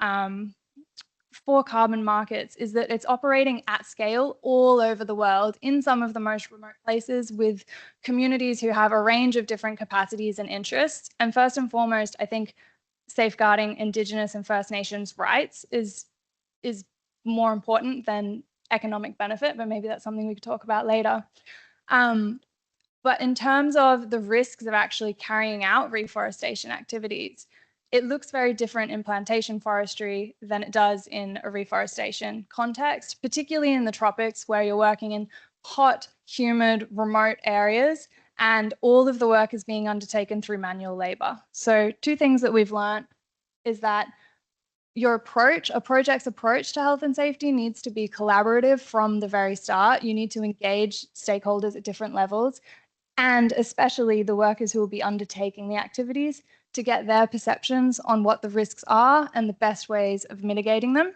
for carbon markets is that it's operating at scale all over the world in some of the most remote places with communities who have a range of different capacities and interests. And first and foremost, I think safeguarding Indigenous and First Nations rights is more important than economic benefit, but maybe that's something we could talk about later. But in terms of the risks of actually carrying out reforestation activities, it looks very different in plantation forestry than it does in a reforestation context, particularly in the tropics where you're working in hot, humid, remote areas, and all of the work is being undertaken through manual labor. So two things that we've learned is that a project's approach to health and safety needs to be collaborative from the very start. You need to engage stakeholders at different levels, and especially the workers who will be undertaking the activities to get their perceptions on what the risks are and the best ways of mitigating them.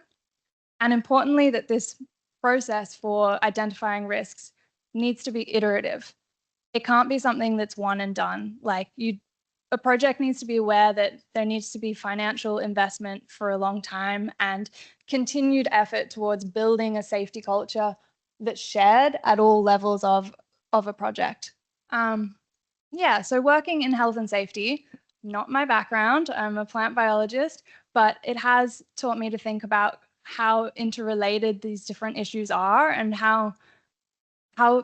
And importantly, that this process for identifying risks needs to be iterative. It can't be something that's one and done. Like a project needs to be aware that there needs to be financial investment for a long time and continued effort towards building a safety culture that's shared at all levels of a project. So working in health and safety, not my background, I'm a plant biologist, but it has taught me to think about how interrelated these different issues are and how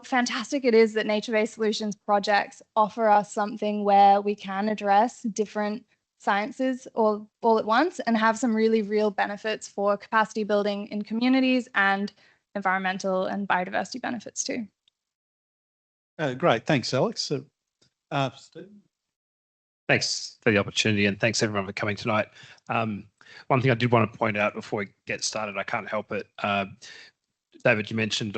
fantastic it is that nature-based solutions projects offer us something where we can address different sciences all at once and have some really real benefits for capacity building in communities and environmental and biodiversity benefits too. Great, thanks, Alex. Steve? Thanks for the opportunity, and thanks everyone for coming tonight. One thing I did want to point out before we get started, I can't help it. David, you mentioned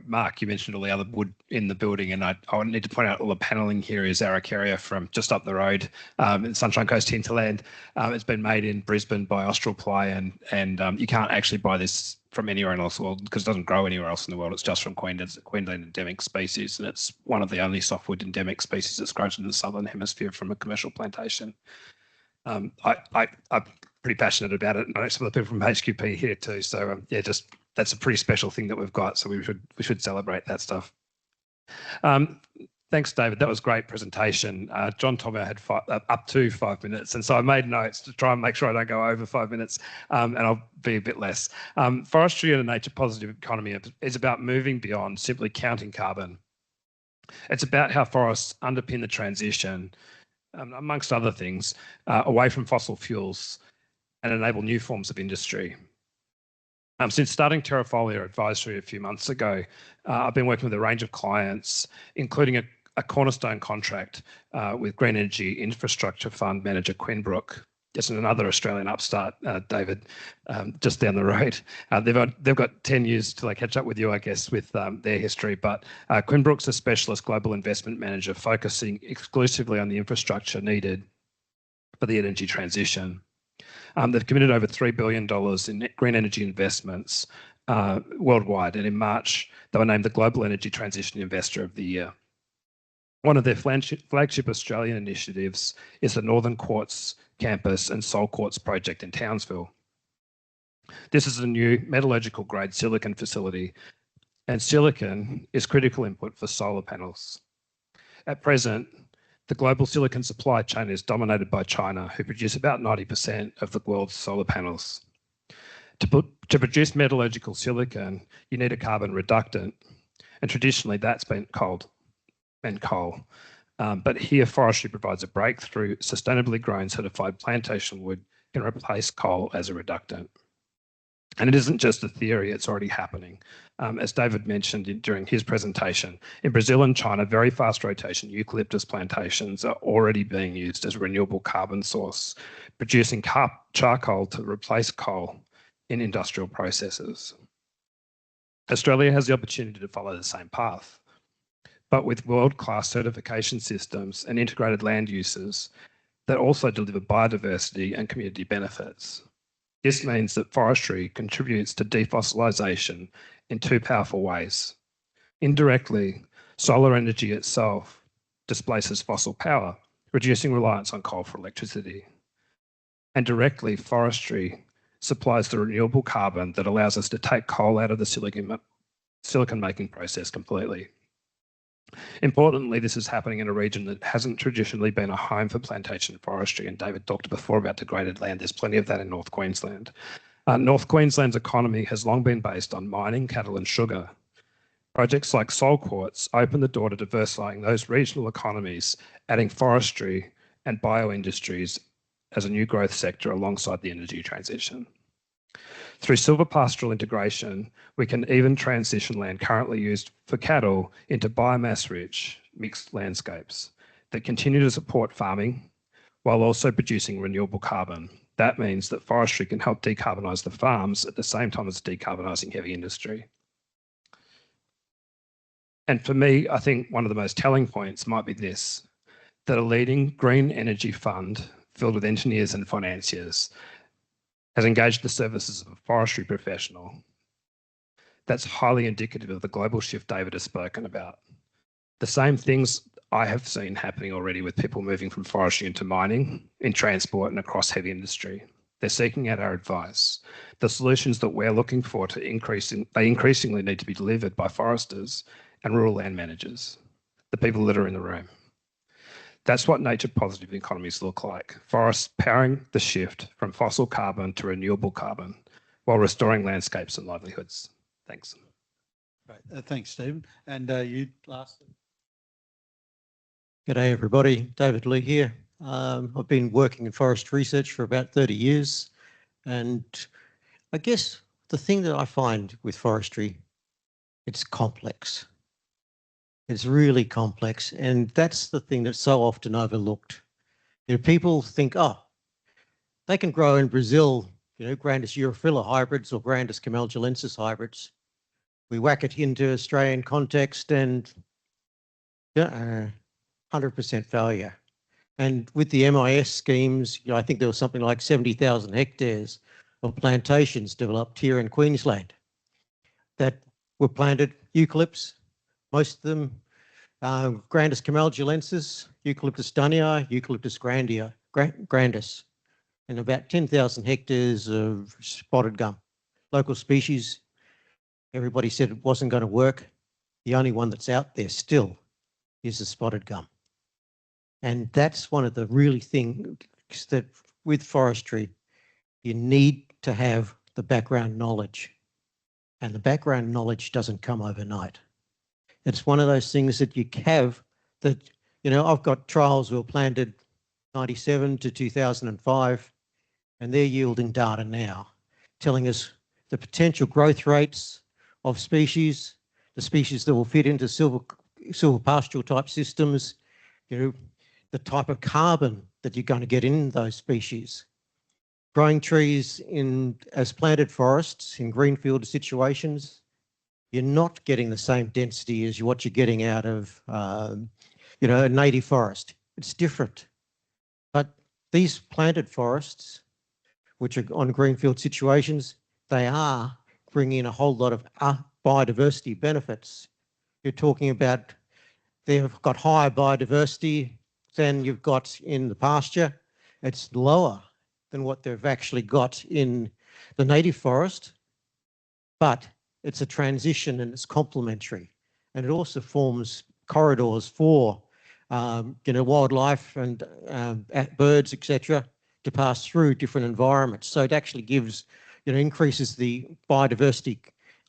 Mark, you mentioned all the other wood in the building, and I need to point out all the panelling here is Araucaria from just up the road in Sunshine Coast hinterland. It's been made in Brisbane by Austral Ply, and you can't actually buy this from anywhere else because it doesn't grow anywhere else in the world. It's just from Queensland. It's a Queensland endemic species, and it's one of the only softwood endemic species that's grown in the southern hemisphere from a commercial plantation. I'm pretty passionate about it, and I know some of the people from HQP here too. So that's a pretty special thing that we've got. So we should celebrate that stuff. Thanks, David. That was a great presentation. John told me I had up to 5 minutes, and so I made notes to try and make sure I don't go over 5 minutes, and I'll be a bit less. Forestry and a nature-positive economy is about moving beyond simply counting carbon. It's about how forests underpin the transition, amongst other things, away from fossil fuels and enable new forms of industry. Since starting Terrafolia Advisory a few months ago, I've been working with a range of clients, including a cornerstone contract with Green Energy Infrastructure Fund manager Quinbrook. Just another Australian upstart, David, just down the road. They've got 10 years till they catch up with you, I guess, with their history. But Quinbrook's a specialist global investment manager focusing exclusively on the infrastructure needed for the energy transition. They've committed over $3 billion in green energy investments worldwide, and in March, they were named the Global Energy Transition Investor of the Year. One of their flagship Australian initiatives is the Northern Quartz Campus and Soul Quartz project in Townsville. This is a new metallurgical grade silicon facility, and silicon is critical input for solar panels. At present, the global silicon supply chain is dominated by China, who produce about 90% of the world's solar panels. To produce metallurgical silicon, you need a carbon reductant, and traditionally that's been coal. But here, forestry provides a breakthrough. Sustainably grown certified plantation wood can replace coal as a reductant. And it isn't just a theory, it's already happening. As David mentioned during his presentation, in Brazil and China, very fast rotation eucalyptus plantations are already being used as a renewable carbon source, producing charcoal to replace coal in industrial processes. Australia has the opportunity to follow the same path, but with world-class certification systems and integrated land uses that also deliver biodiversity and community benefits. This means that forestry contributes to defossilisation in two powerful ways. Indirectly, solar energy itself displaces fossil power, reducing reliance on coal for electricity. And directly, forestry supplies the renewable carbon that allows us to take coal out of the silicon making process completely. Importantly, this is happening in a region that hasn't traditionally been a home for plantation forestry, and David talked before about degraded land. There's plenty of that in North Queensland. North Queensland's economy has long been based on mining, cattle and sugar. Projects like Soul Quartz open the door to diversifying those regional economies, adding forestry and bioindustries as a new growth sector alongside the energy transition. Through silvopastoral integration, we can even transition land currently used for cattle into biomass-rich mixed landscapes that continue to support farming while also producing renewable carbon. That means that forestry can help decarbonise the farms at the same time as decarbonising heavy industry. And for me, I think one of the most telling points might be this, that a leading green energy fund filled with engineers and financiers has engaged the services of a forestry professional. That's highly indicative of the global shift David has spoken about. The same things I have seen happening already with people moving from forestry into mining, in transport and across heavy industry. They're seeking out our advice. The solutions that we're looking for they increasingly need to be delivered by foresters and rural land managers, the people that are in the room. That's what nature positive economies look like. Forests powering the shift from fossil carbon to renewable carbon while restoring landscapes and livelihoods. Thanks. Great. Thanks, Stephen. And you last. G'day everybody, David Lee here. I've been working in forest research for about 30 years, and I guess the thing that I find with forestry, it's complex. It's really complex, and that's the thing that's so often overlooked. You know, people think, oh, they can grow in Brazil, you know, Grandis Europhila hybrids or Grandis camaldulensis hybrids. We whack it into Australian context and 100% failure. And with the MIS schemes, you know, I think there was something like 70,000 hectares of plantations developed here in Queensland that were planted eucalypts, most of them Grandis camaldulensis, Eucalyptus dunnii, Eucalyptus grandis, and about 10,000 hectares of spotted gum. Local species, everybody said it wasn't going to work. The only one that's out there still is the spotted gum. And that's one of the really things that with forestry, you need to have the background knowledge. And the background knowledge doesn't come overnight. It's one of those things that you have that, you know, I've got trials that were planted 97 to 2005, and they're yielding data now, telling us the potential growth rates of species, the species that will fit into silvopastoral type systems, you know, the type of carbon that you're going to get in those species. Growing trees as planted forests in greenfield situations, you're not getting the same density as what you're getting out of, you know, a native forest. It's different. But these planted forests, which are on greenfield situations, they are bringing in a whole lot of biodiversity benefits. You're talking about they've got higher biodiversity than you've got in the pasture. It's lower than what they've actually got in the native forest, but it's a transition and it's complementary. And it also forms corridors for you know, wildlife and birds, etc., to pass through different environments. So it actually gives, you know, increases the biodiversity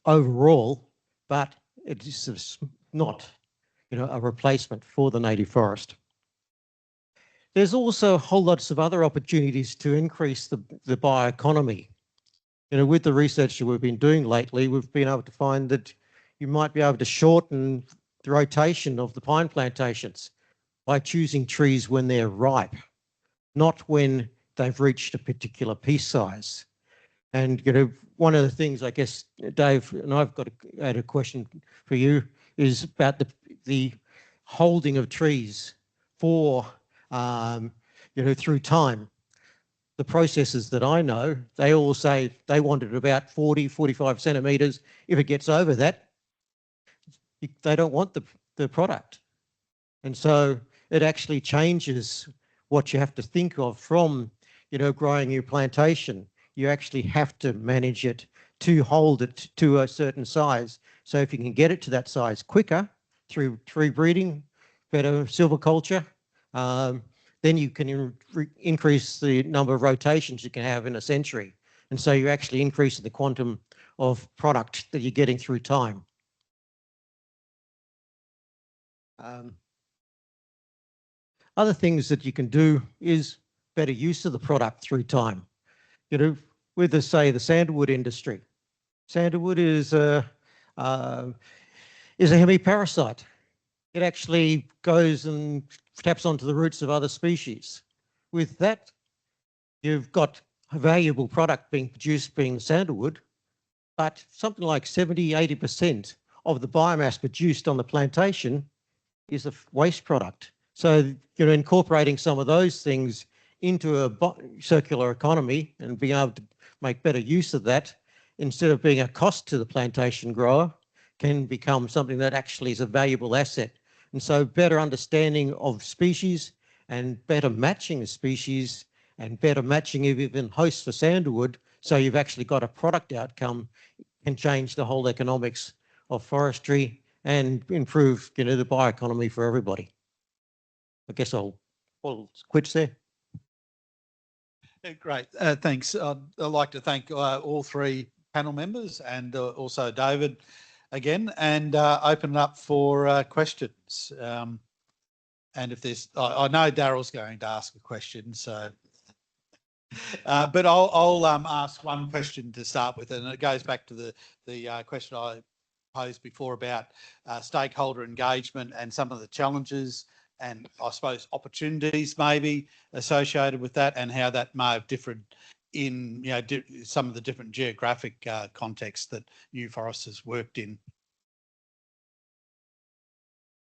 overall, but it's not, you know, a replacement for the native forest. There's also a whole lots of other opportunities to increase the bioeconomy. You know, with the research that we've been doing lately, we've been able to find that you might be able to shorten the rotation of the pine plantations by choosing trees when they're ripe, not when they've reached a particular piece size. And, you know, one of the things, I guess, Dave, and I've had a question for you, is about the holding of trees for, you know, through time. The processes that I know, they all say they want it about 40, 45 centimetres. If it gets over that, they don't want the product. And so it actually changes what you have to think of from, you know, growing your plantation. you actually have to manage it to hold it to a certain size. So if you can get it to that size quicker through tree breeding, better silviculture, then you can increase the number of rotations you can have in a century. And so you're actually increasing the quantum of product that you're getting through time. Other things that you can do is better use of the product through time. You know, with the, say, the sandalwood industry. Sandalwood is a hemiparasite. It actually goes and taps onto the roots of other species. With that, you've got a valuable product being produced, being sandalwood, but something like 70–80% of the biomass produced on the plantation is a waste product. So, you know, incorporating some of those things into a circular economy and being able to make better use of that, instead of being a cost to the plantation grower, can become something that actually is a valuable asset. And so better understanding of species and better matching of species and better matching of even hosts for sandalwood, so you've actually got a product outcome, can change the whole economics of forestry and improve, you know, the bioeconomy for everybody. I guess I'll quit there. Great, thanks. I'd like to thank all three panel members and also David again, and open it up for questions. And if there's, I know Daryl's going to ask a question, so, but I'll ask one question to start with, and it goes back to the question I posed before about stakeholder engagement and some of the challenges and I suppose opportunities maybe associated with that, and how that may have differed in, you know, some of the different geographic contexts that New Forest has worked in.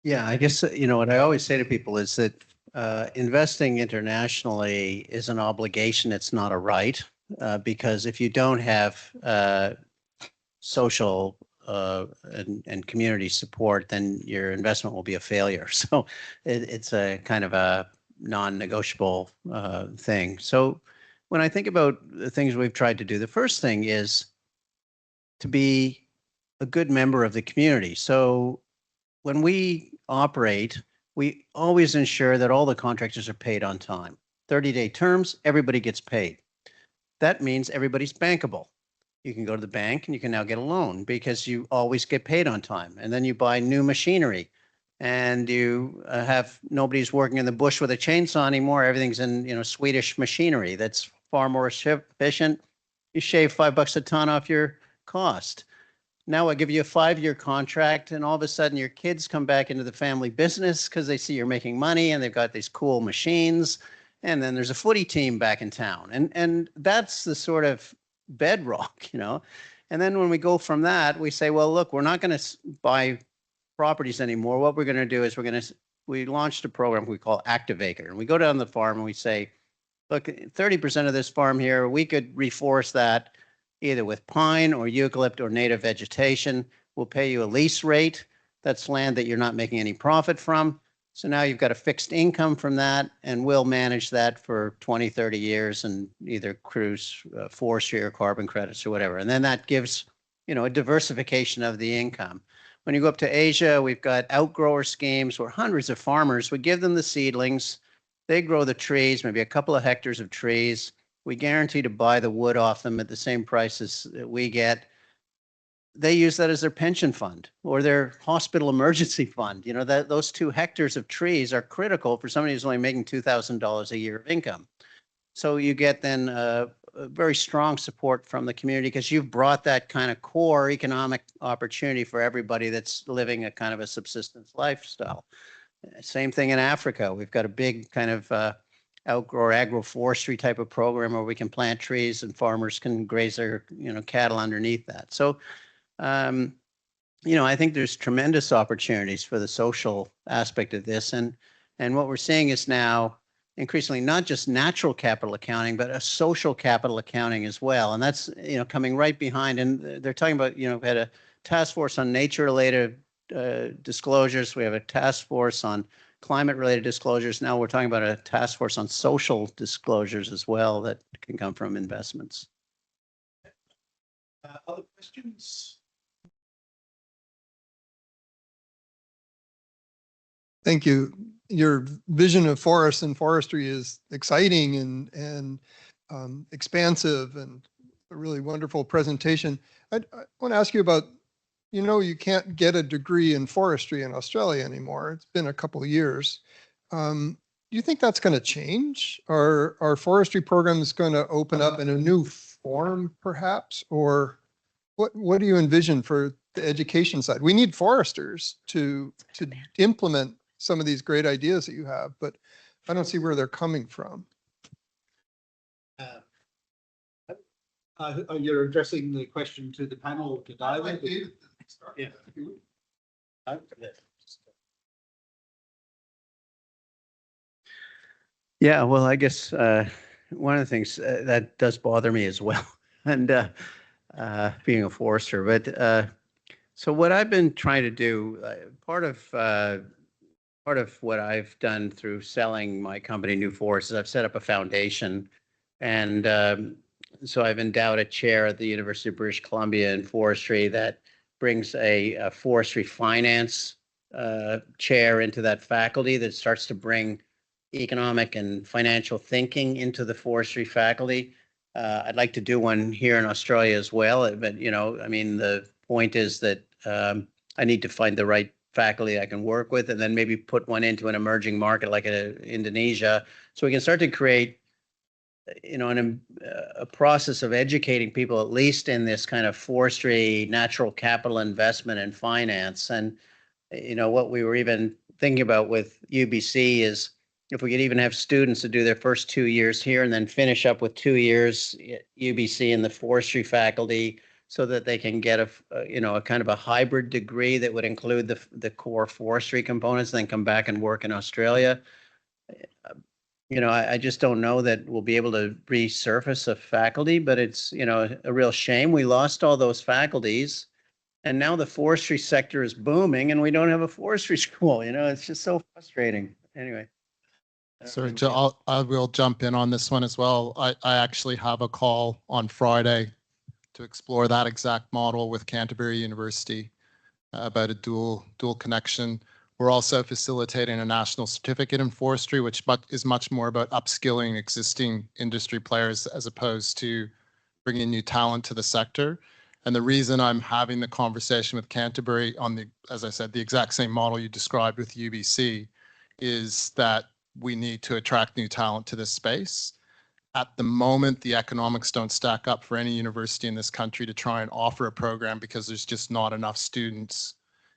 Yeah, I guess, you know, what I always say to people is that investing internationally is an obligation. It's not a right, because if you don't have social and community support, then your investment will be a failure. So it's a kind of a non-negotiable thing. So when I think about the things we've tried to do, the first thing is to be a good member of the community. So when we operate, we always ensure that all the contractors are paid on time. 30-day terms, everybody gets paid. That means everybody's bankable. You can go to the bank and you can now get a loan because you always get paid on time. And then you buy new machinery and you have, nobody's working in the bush with a chainsaw anymore. Everything's in, you know, Swedish machinery that's far more efficient. You shave $5 a ton off your cost. Now I give you a 5-year contract, and all of a sudden your kids come back into the family business because they see you're making money and they've got these cool machines. And then there's a footy team back in town. And that's the sort of bedrock, you know. And then when we go from that, we say, well, look, we're not going to buy properties anymore. What we're going to do is we launched a program we call Activator. And we go down the farm and we say, look, 30% of this farm here, we could reforest that either with pine or eucalypt or native vegetation. We'll pay you a lease rate. That's land that you're not making any profit from. So now you've got a fixed income from that, and we'll manage that for 20, 30 years and either cruise forestry or carbon credits or whatever. And then that gives, you know, a diversification of the income. When you go up to Asia, we've got outgrower schemes where hundreds of farmers, we give them the seedlings, they grow the trees, maybe a couple of hectares of trees. We guarantee to buy the wood off them at the same prices that we get. They use that as their pension fund or their hospital emergency fund. You know, that those 2 hectares of trees are critical for somebody who's only making $2,000 a year of income. So you get then a very strong support from the community because you've brought that kind of core economic opportunity for everybody that's living a kind of a subsistence lifestyle. Same thing in Africa. We've got a big kind of outgrower agroforestry type of program where we can plant trees and farmers can graze their, you know, cattle underneath that. So you know, I think there's tremendous opportunities for the social aspect of this. And what we're seeing is now increasingly not just natural capital accounting, but a social capital accounting as well. And that's, you know, coming right behind. And they're talking about, you know, we had a task force on nature-related disclosures. We have a task force on climate-related disclosures. Now we're talking about a task force on social disclosures as well that can come from investments. Other questions? Thank you. Your vision of forests and forestry is exciting and expansive, and a really wonderful presentation. I want to ask you about, you can't get a degree in forestry in Australia anymore. It's been a couple of years. Do you think that's going to change? Are forestry programs going to open up in a new form, perhaps? Or what do you envision for the education side? We need foresters to implement some of these great ideas that you have, but I don't see where they're coming from. You're addressing the question to the panel to David? Yeah. Yeah, well, I guess one of the things that does bother me as well, and being a forester, but so what I've been trying to do, part of what I've done through selling my company, New Forest, is I've set up a foundation, and so I've endowed a chair at the University of British Columbia in forestry that brings a forestry finance chair into that faculty that starts to bring economic and financial thinking into the forestry faculty. I'd like to do one here in Australia as well, but I mean, the point is that I need to find the right faculty I can work with, and then maybe put one into an emerging market like Indonesia, so we can start to create, a process of educating people, at least in this kind of forestry, natural capital investment and finance. And what we were even thinking about with UBC is if we could even have students to do their first 2 years here and then finish up with 2 years UBC in the forestry faculty, so that they can get a kind of a hybrid degree that would include the core forestry components, and then come back and work in Australia. I just don't know that we'll be able to resurface a faculty, but it's, a real shame. We lost all those faculties, and now the forestry sector is booming and we don't have a forestry school. It's just so frustrating. Anyway. Sorry, I will jump in on this one as well. I actually have a call on Friday to explore that exact model with Canterbury University about a dual connection. We're also facilitating a national certificate in forestry, which is much more about upskilling existing industry players as opposed to bringing new talent to the sector. And the reason I'm having the conversation with Canterbury on as I said, the exact same model you described with UBC, is that we need to attract new talent to this space. At the moment, the economics don't stack up for any university in this country to try and offer a program because there's just not enough students.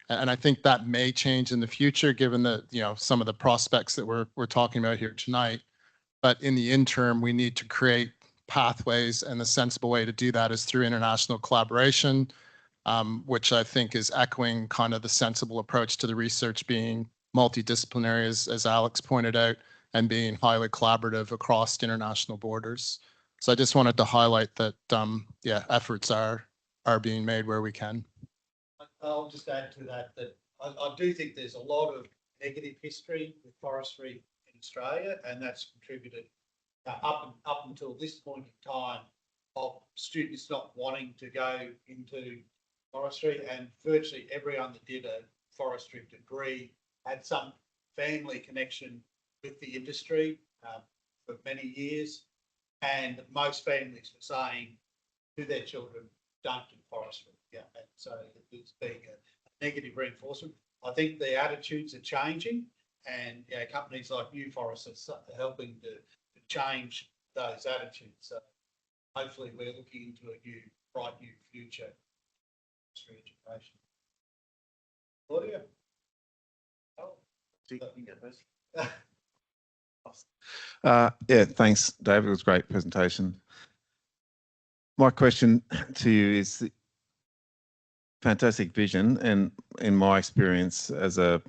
And I think that may change in the future, given that, some of the prospects that we're talking about here tonight. But in the interim, we need to create pathways, and the sensible way to do that is through international collaboration, which I think is echoing kind of the sensible approach to the research being multidisciplinary, as Alex pointed out, and being highly collaborative across international borders. So I just wanted to highlight that, efforts are being made where we can. I'll just add to that I do think there's a lot of negative history with forestry in Australia, and that's contributed up until this point in time of students not wanting to go into forestry, and virtually everyone that did a forestry degree had some family connection with the industry for many years, and most families were saying to their children, don't do forestry. Yeah, and so it's being a negative reinforcement. I think the attitudes are changing, and companies like New Forest are helping to change those attitudes. So hopefully we're looking into a bright new future for education. Claudia? Yeah, thanks, David. It was a great presentation. My question to you is the fantastic vision, and in my experience as a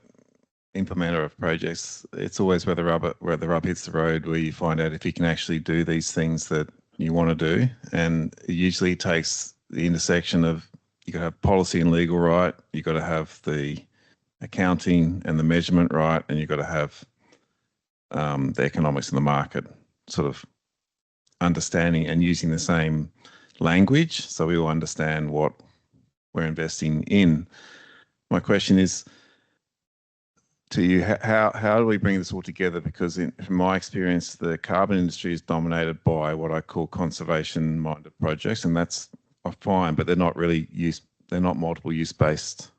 implementer of projects, it's always where the rubber hits the road, where you find out if you can actually do these things that you want to do. And it usually takes the intersection of, you got to have policy and legal right, you got to have the accounting and the measurement right, and you've got to have the economics in the market sort of understanding and using the same language, so we will understand what we're investing in. My question is to you, how do we bring this all together? Because from my experience, the carbon industry is dominated by what I call conservation-minded projects, and that's fine, but they're not really they're not multiple use-based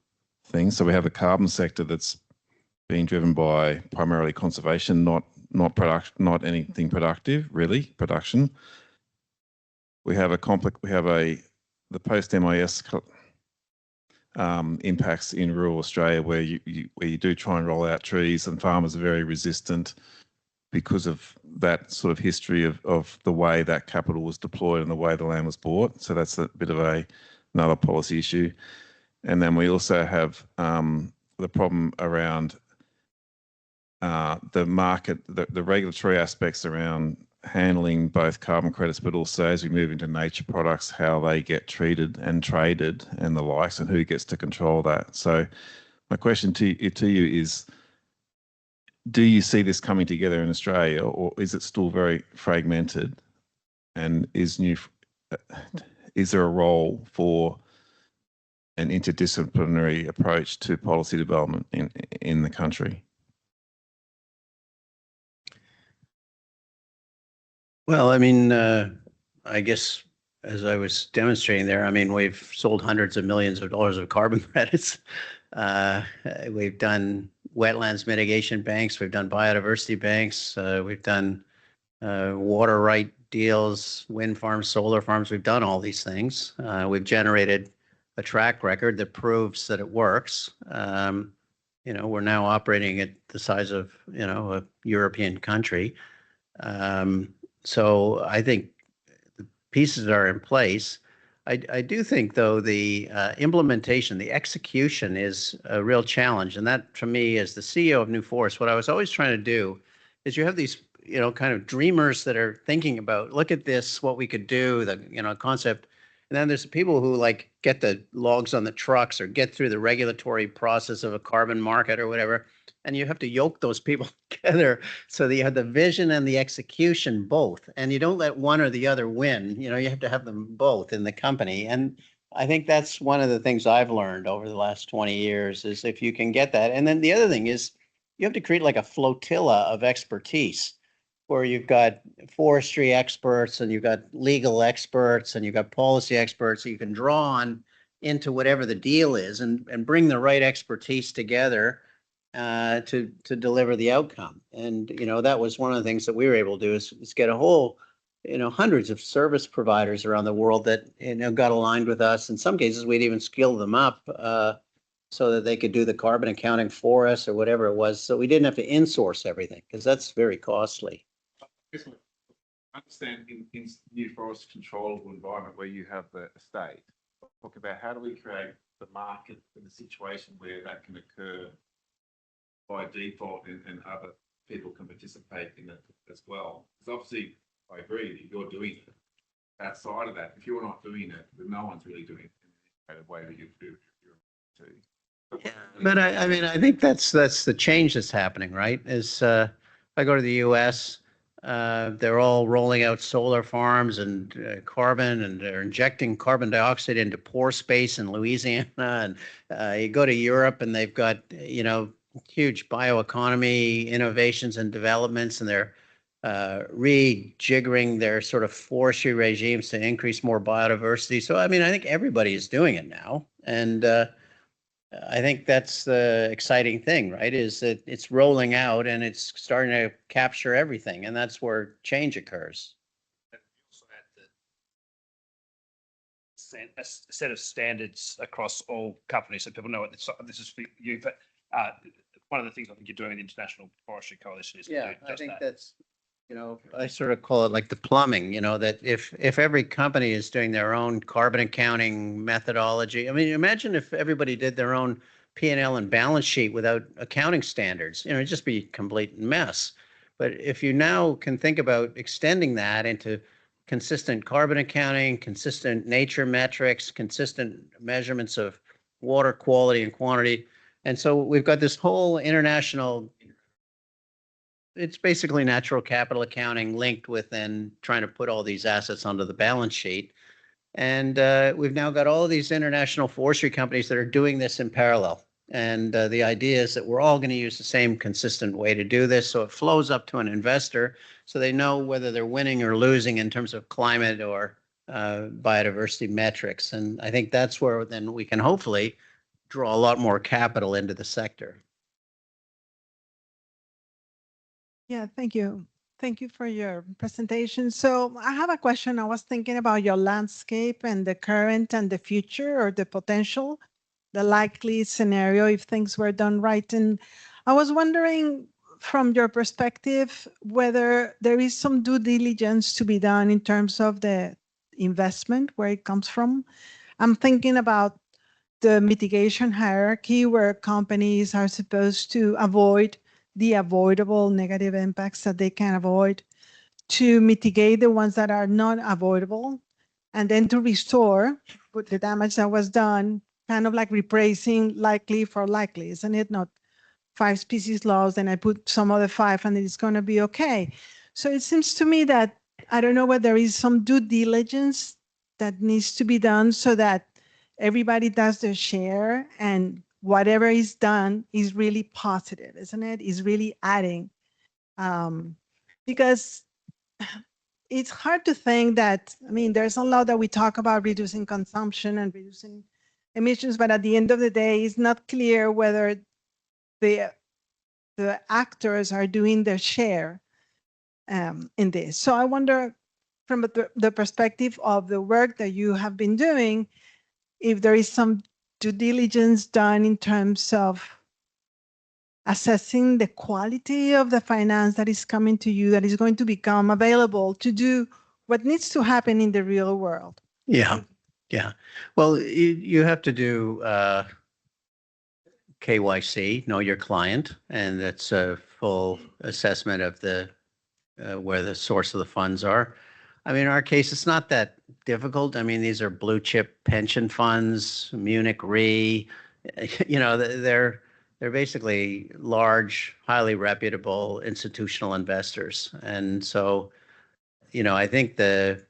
things. So we have a carbon sector that's being driven by primarily conservation, not anything productive, really, production. We have the post-MIS impacts in rural Australia where you do try and roll out trees, and farmers are very resistant because of that sort of history of the way that capital was deployed and the way the land was bought. So that's a bit of another policy issue. And then we also have the problem around the market, the regulatory aspects around handling both carbon credits, but also as we move into nature products, how they get treated and traded and the likes, and who gets to control that. So my question to you is, do you see this coming together in Australia, or is it still very fragmented? And is there a role for an interdisciplinary approach to policy development in the country? Well, I mean, I guess as I was demonstrating there, I mean, we've sold hundreds of millions of dollars of carbon credits. We've done wetlands mitigation banks. We've done biodiversity banks. We've done water right deals, wind farms, solar farms. We've done all these things. We've generated a track record that proves that it works. We're now operating at the size of, a European country. So I think the pieces are in place. I do think, though, the implementation, the execution is a real challenge. And that, to me, as the CEO of New Forest, what I was always trying to do is you have these, kind of dreamers that are thinking about, look at this, what we could do, the, concept. And then there's people who like get the logs on the trucks or get through the regulatory process of a carbon market or whatever. And you have to yoke those people together so that you have the vision and the execution both. And you don't let one or the other win. You have to have them both in the company. And I think that's one of the things I've learned over the last 20 years is if you can get that. And then the other thing is you have to create like a flotilla of expertise where you've got forestry experts and you've got legal experts and you've got policy experts that you can draw on into whatever the deal is and bring the right expertise together to deliver the outcome. And, that was one of the things that we were able to do is get a whole, hundreds of service providers around the world that, got aligned with us. In some cases, we'd even skill them up so that they could do the carbon accounting for us or whatever it was. So we didn't have to insource everything because that's very costly. I understand in New Forest controllable environment where you have the estate, talk about how do we create the market in a situation where that can occur by default and other people can participate in it as well. Because obviously, I agree that you're doing it. Outside of that, if you're not doing it, then no one's really doing it in the way that you do. Yeah, but I think that's the change that's happening, right? Is if I go to the U.S., they're all rolling out solar farms and carbon, and they're injecting carbon dioxide into pore space in Louisiana. And you go to Europe, and they've got huge bioeconomy innovations and developments, and they're rejiggering their sort of forestry regimes to increase more biodiversity. So, I think everybody is doing it now. And I think that's the exciting thing, right? Is that it's rolling out and it's starting to capture everything. And that's where change occurs. A set of standards across all companies so people know what this is for you. But one of the things I think you're doing in the International Forestry Coalition is I think that's, I sort of call it like the plumbing, that if every company is doing their own carbon accounting methodology, imagine if everybody did their own P&L and balance sheet without accounting standards, it'd just be a complete mess. But if you now can think about extending that into consistent carbon accounting, consistent nature metrics, consistent measurements of water quality and quantity. And so we've got this whole international, it's basically natural capital accounting linked with then trying to put all these assets onto the balance sheet. And we've now got all of these international forestry companies that are doing this in parallel. And the idea is that we're all going to use the same consistent way to do this. So it flows up to an investor so they know whether they're winning or losing in terms of climate or biodiversity metrics. And I think that's where then we can hopefully draw a lot more capital into the sector. Yeah, thank you. Thank you for your presentation. So I have a question. I was thinking about your landscape and the current and the future, or the potential, the likely scenario if things were done right. And I was wondering, from your perspective, whether there is some due diligence to be done in terms of the investment, where it comes from. I'm thinking about the mitigation hierarchy, where companies are supposed to avoid the avoidable negative impacts that they can avoid, to mitigate the ones that are not avoidable, and then to restore the damage that was done, kind of like replacing likely for likely, isn't it? Not 5 species lost, and I put some other 5 and it's going to be okay. So it seems to me that, I don't know whether there is some due diligence that needs to be done so that everybody does their share, and whatever is done is really positive, isn't it? Is really adding. Because it's hard to think that, I mean, there's a lot that we talk about reducing consumption and reducing emissions, but at the end of the day, it's not clear whether the actors are doing their share in this. So I wonder, from the perspective of the work that you have been doing, if there is some due diligence done in terms of assessing the quality of the finance that is coming to you, that is going to become available to do what needs to happen in the real world. Yeah, yeah. Well, you have to do KYC, know your client, and that's a full assessment of the where the source of the funds are. I mean, in our case, it's not that difficult. I mean, these are blue chip pension funds, Munich Re, you know, they're basically large, highly reputable institutional investors. And so, you know, I think there's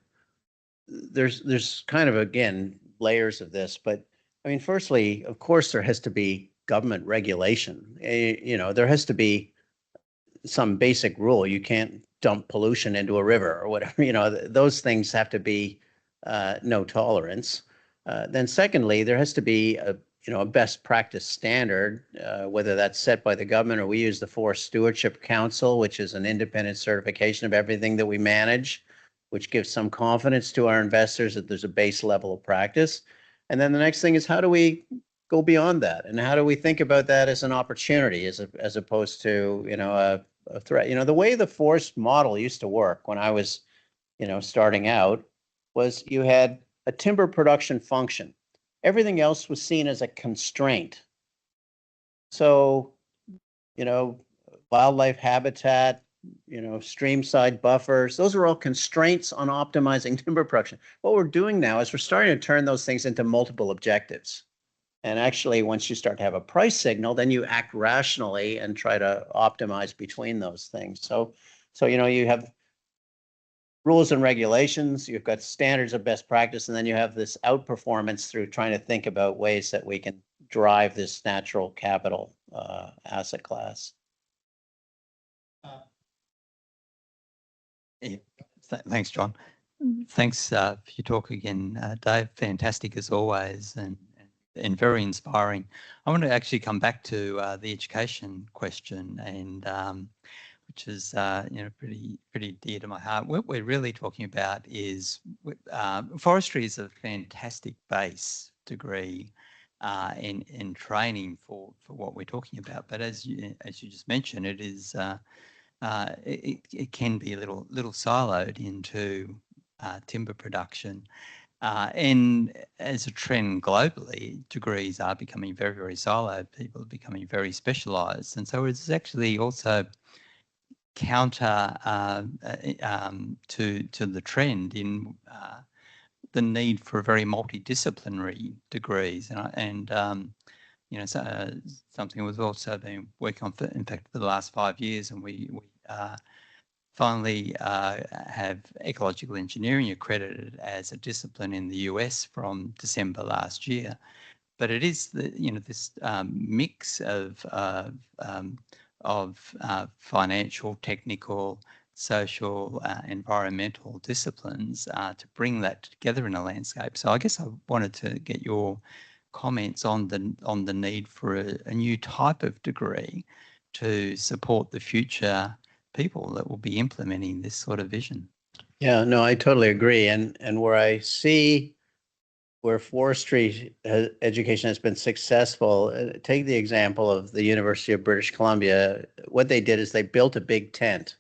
kind of, again, layers of this, but I mean, firstly, of course, there has to be government regulation. You know, there has to be some basic rule. You can't dump pollution into a river or whatever. You know, those things have to be no tolerance. Then secondly, there has to be a best practice standard, whether that's set by the government, or we use the Forest Stewardship Council, which is an independent certification of everything that we manage, which gives some confidence to our investors that there's a base level of practice. And then the next thing is, how do we go beyond that? And how do we think about that as an opportunity, as opposed to, you know, a threat? You know, the way the forest model used to work when I was, you know, starting out, was you had a timber production function. Everything else was seen as a constraint. So, you know, wildlife habitat, you know, streamside buffers, those are all constraints on optimizing timber production. What we're doing now is we're starting to turn those things into multiple objectives. And actually, once you start to have a price signal, then you act rationally and try to optimize between those things. So you know, you have rules and regulations, you've got standards of best practice, and then you have this outperformance through trying to think about ways that we can drive this natural capital asset class. Thanks, John. Thanks for your talk again, Dave. Fantastic as always, and very inspiring. I want to actually come back to the education question, and which is you know, pretty dear to my heart. What we're really talking about is forestry is a fantastic base degree in training for what we're talking about. But as you just mentioned, it is it can be a little siloed into timber production. And as a trend globally, degrees are becoming very, very siloed. People are becoming very specialised, and so it's actually also counter to the trend in the need for very multidisciplinary degrees, and you know, so, something we've also been working on for, in fact, for the last 5 years, and we finally have ecological engineering accredited as a discipline in the US from December last year. But it is this mix of financial, technical, social, environmental disciplines to bring that together in a landscape. So I guess I wanted to get your comments on the need for a new type of degree to support the future people that will be implementing this sort of vision. Yeah, no, I totally agree. And where I see where forestry education has been successful, take the example of the University of British Columbia. What they did is they built a big tent.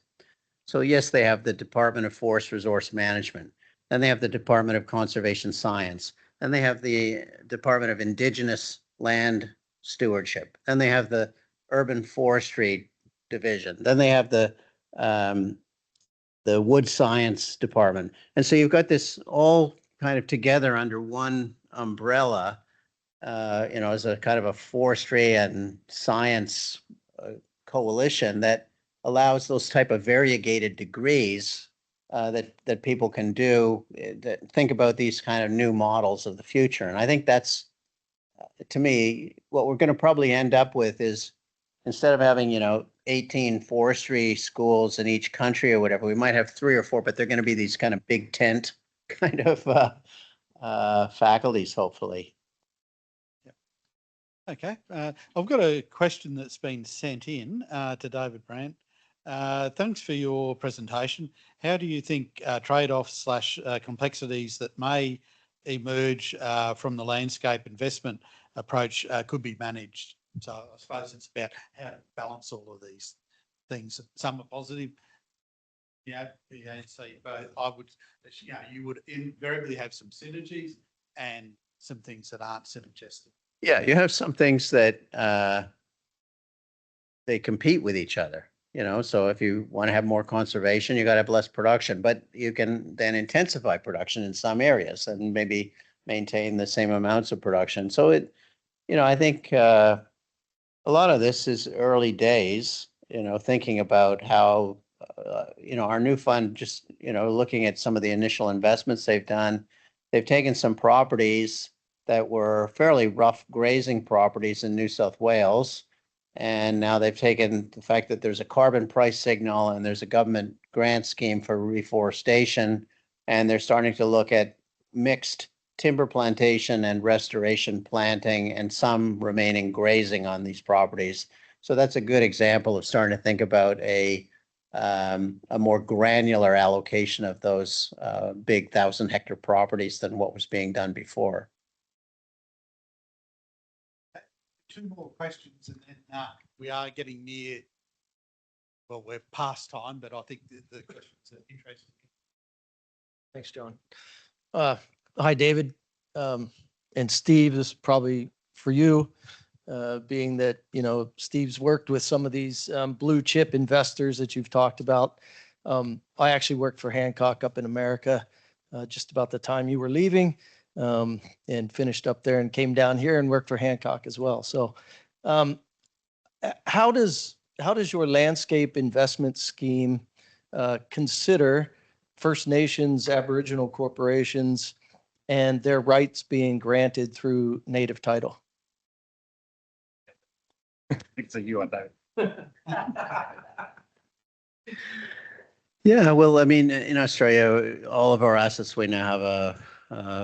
So yes, they have the Department of Forest Resource Management, then they have the Department of Conservation Science, then they have the Department of Indigenous Land Stewardship, then they have the Urban Forestry Division, then they have the Wood Science Department. And so you've got this all kind of together under one umbrella, as a kind of a forestry and science coalition that allows those type of variegated degrees that people can do, that think about these kind of new models of the future. And I think that's, to me, what we're going to probably end up with is, instead of having, 18 forestry schools in each country or whatever, we might have 3 or 4, but they're going to be these kind of big tent kind of faculties, hopefully. Okay, I've got a question that's been sent in to David Brandt. Thanks for your presentation. How do you think trade-offs / complexities that may emerge from the landscape investment approach could be managed? So I suppose it's about how to balance all of these things. Some are positive. So I would, you would invariably have some synergies and some things that aren't synergistic. Yeah, you have some things that they compete with each other. So if you want to have more conservation, you got to have less production, but you can then intensify production in some areas and maybe maintain the same amounts of production. So I think a lot of this is early days, thinking about how, our new fund, just, looking at some of the initial investments they've done, they've taken some properties that were fairly rough grazing properties in New South Wales. And now they've taken the fact that there's a carbon price signal and there's a government grant scheme for reforestation. And they're starting to look at mixed timber plantation and restoration planting and some remaining grazing on these properties. So that's a good example of starting to think about a more granular allocation of those big 1,000-hectare properties than what was being done before. 2 more questions, and then we are getting near. Well, we're past time, but I think the questions are interesting. Thanks, John. Hi, David and Steve. This is probably for you, being that Steve's worked with some of these blue chip investors that you've talked about. I actually worked for Hancock up in America just about the time you were leaving. And finished up there and came down here and worked for Hancock as well. So how does your landscape investment scheme consider First Nations, Aboriginal corporations, and their rights being granted through native title? It's a you on that. Yeah, well, I mean, in Australia, all of our assets, we now have a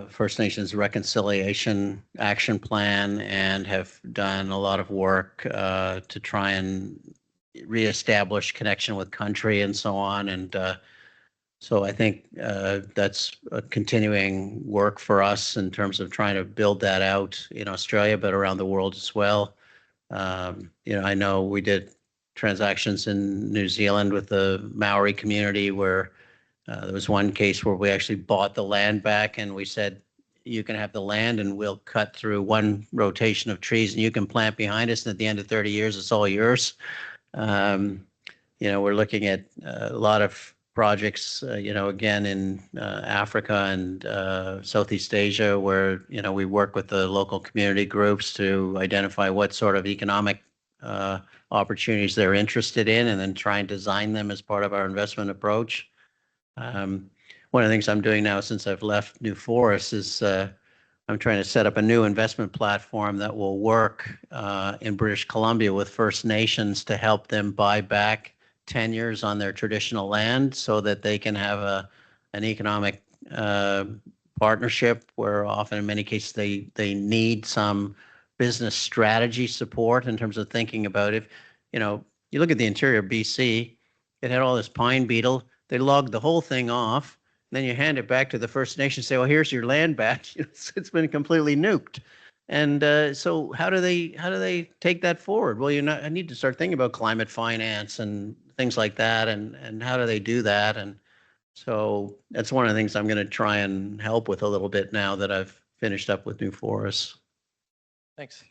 First Nations Reconciliation Action Plan and have done a lot of work to try and reestablish connection with country and so on. And so I think that's a continuing work for us in terms of trying to build that out in Australia, but around the world as well. I know we did transactions in New Zealand with the Maori community where there was one case where we actually bought the land back and we said, you can have the land and we'll cut through one rotation of trees and you can plant behind us. And at the end of 30 years, it's all yours. We're looking at a lot of projects, again, in Africa and Southeast Asia, where, we work with the local community groups to identify what sort of economic opportunities they're interested in, and then try and design them as part of our investment approach. One of the things I'm doing now since I've left New Forest is I'm trying to set up a new investment platform that will work in British Columbia with First Nations to help them buy back tenures on their traditional land so that they can have an economic partnership where often in many cases they need some business strategy support in terms of thinking about if, you look at the interior of BC, it had all this pine beetle. They logged the whole thing off. Then you hand it back to the First Nation, say, well, here's your land back. It's been completely nuked. And so how do they take that forward? Well, I need to start thinking about climate finance and things like that. And how do they do that? And so that's one of the things I'm going to try and help with a little bit now that I've finished up with New Forest. Thanks.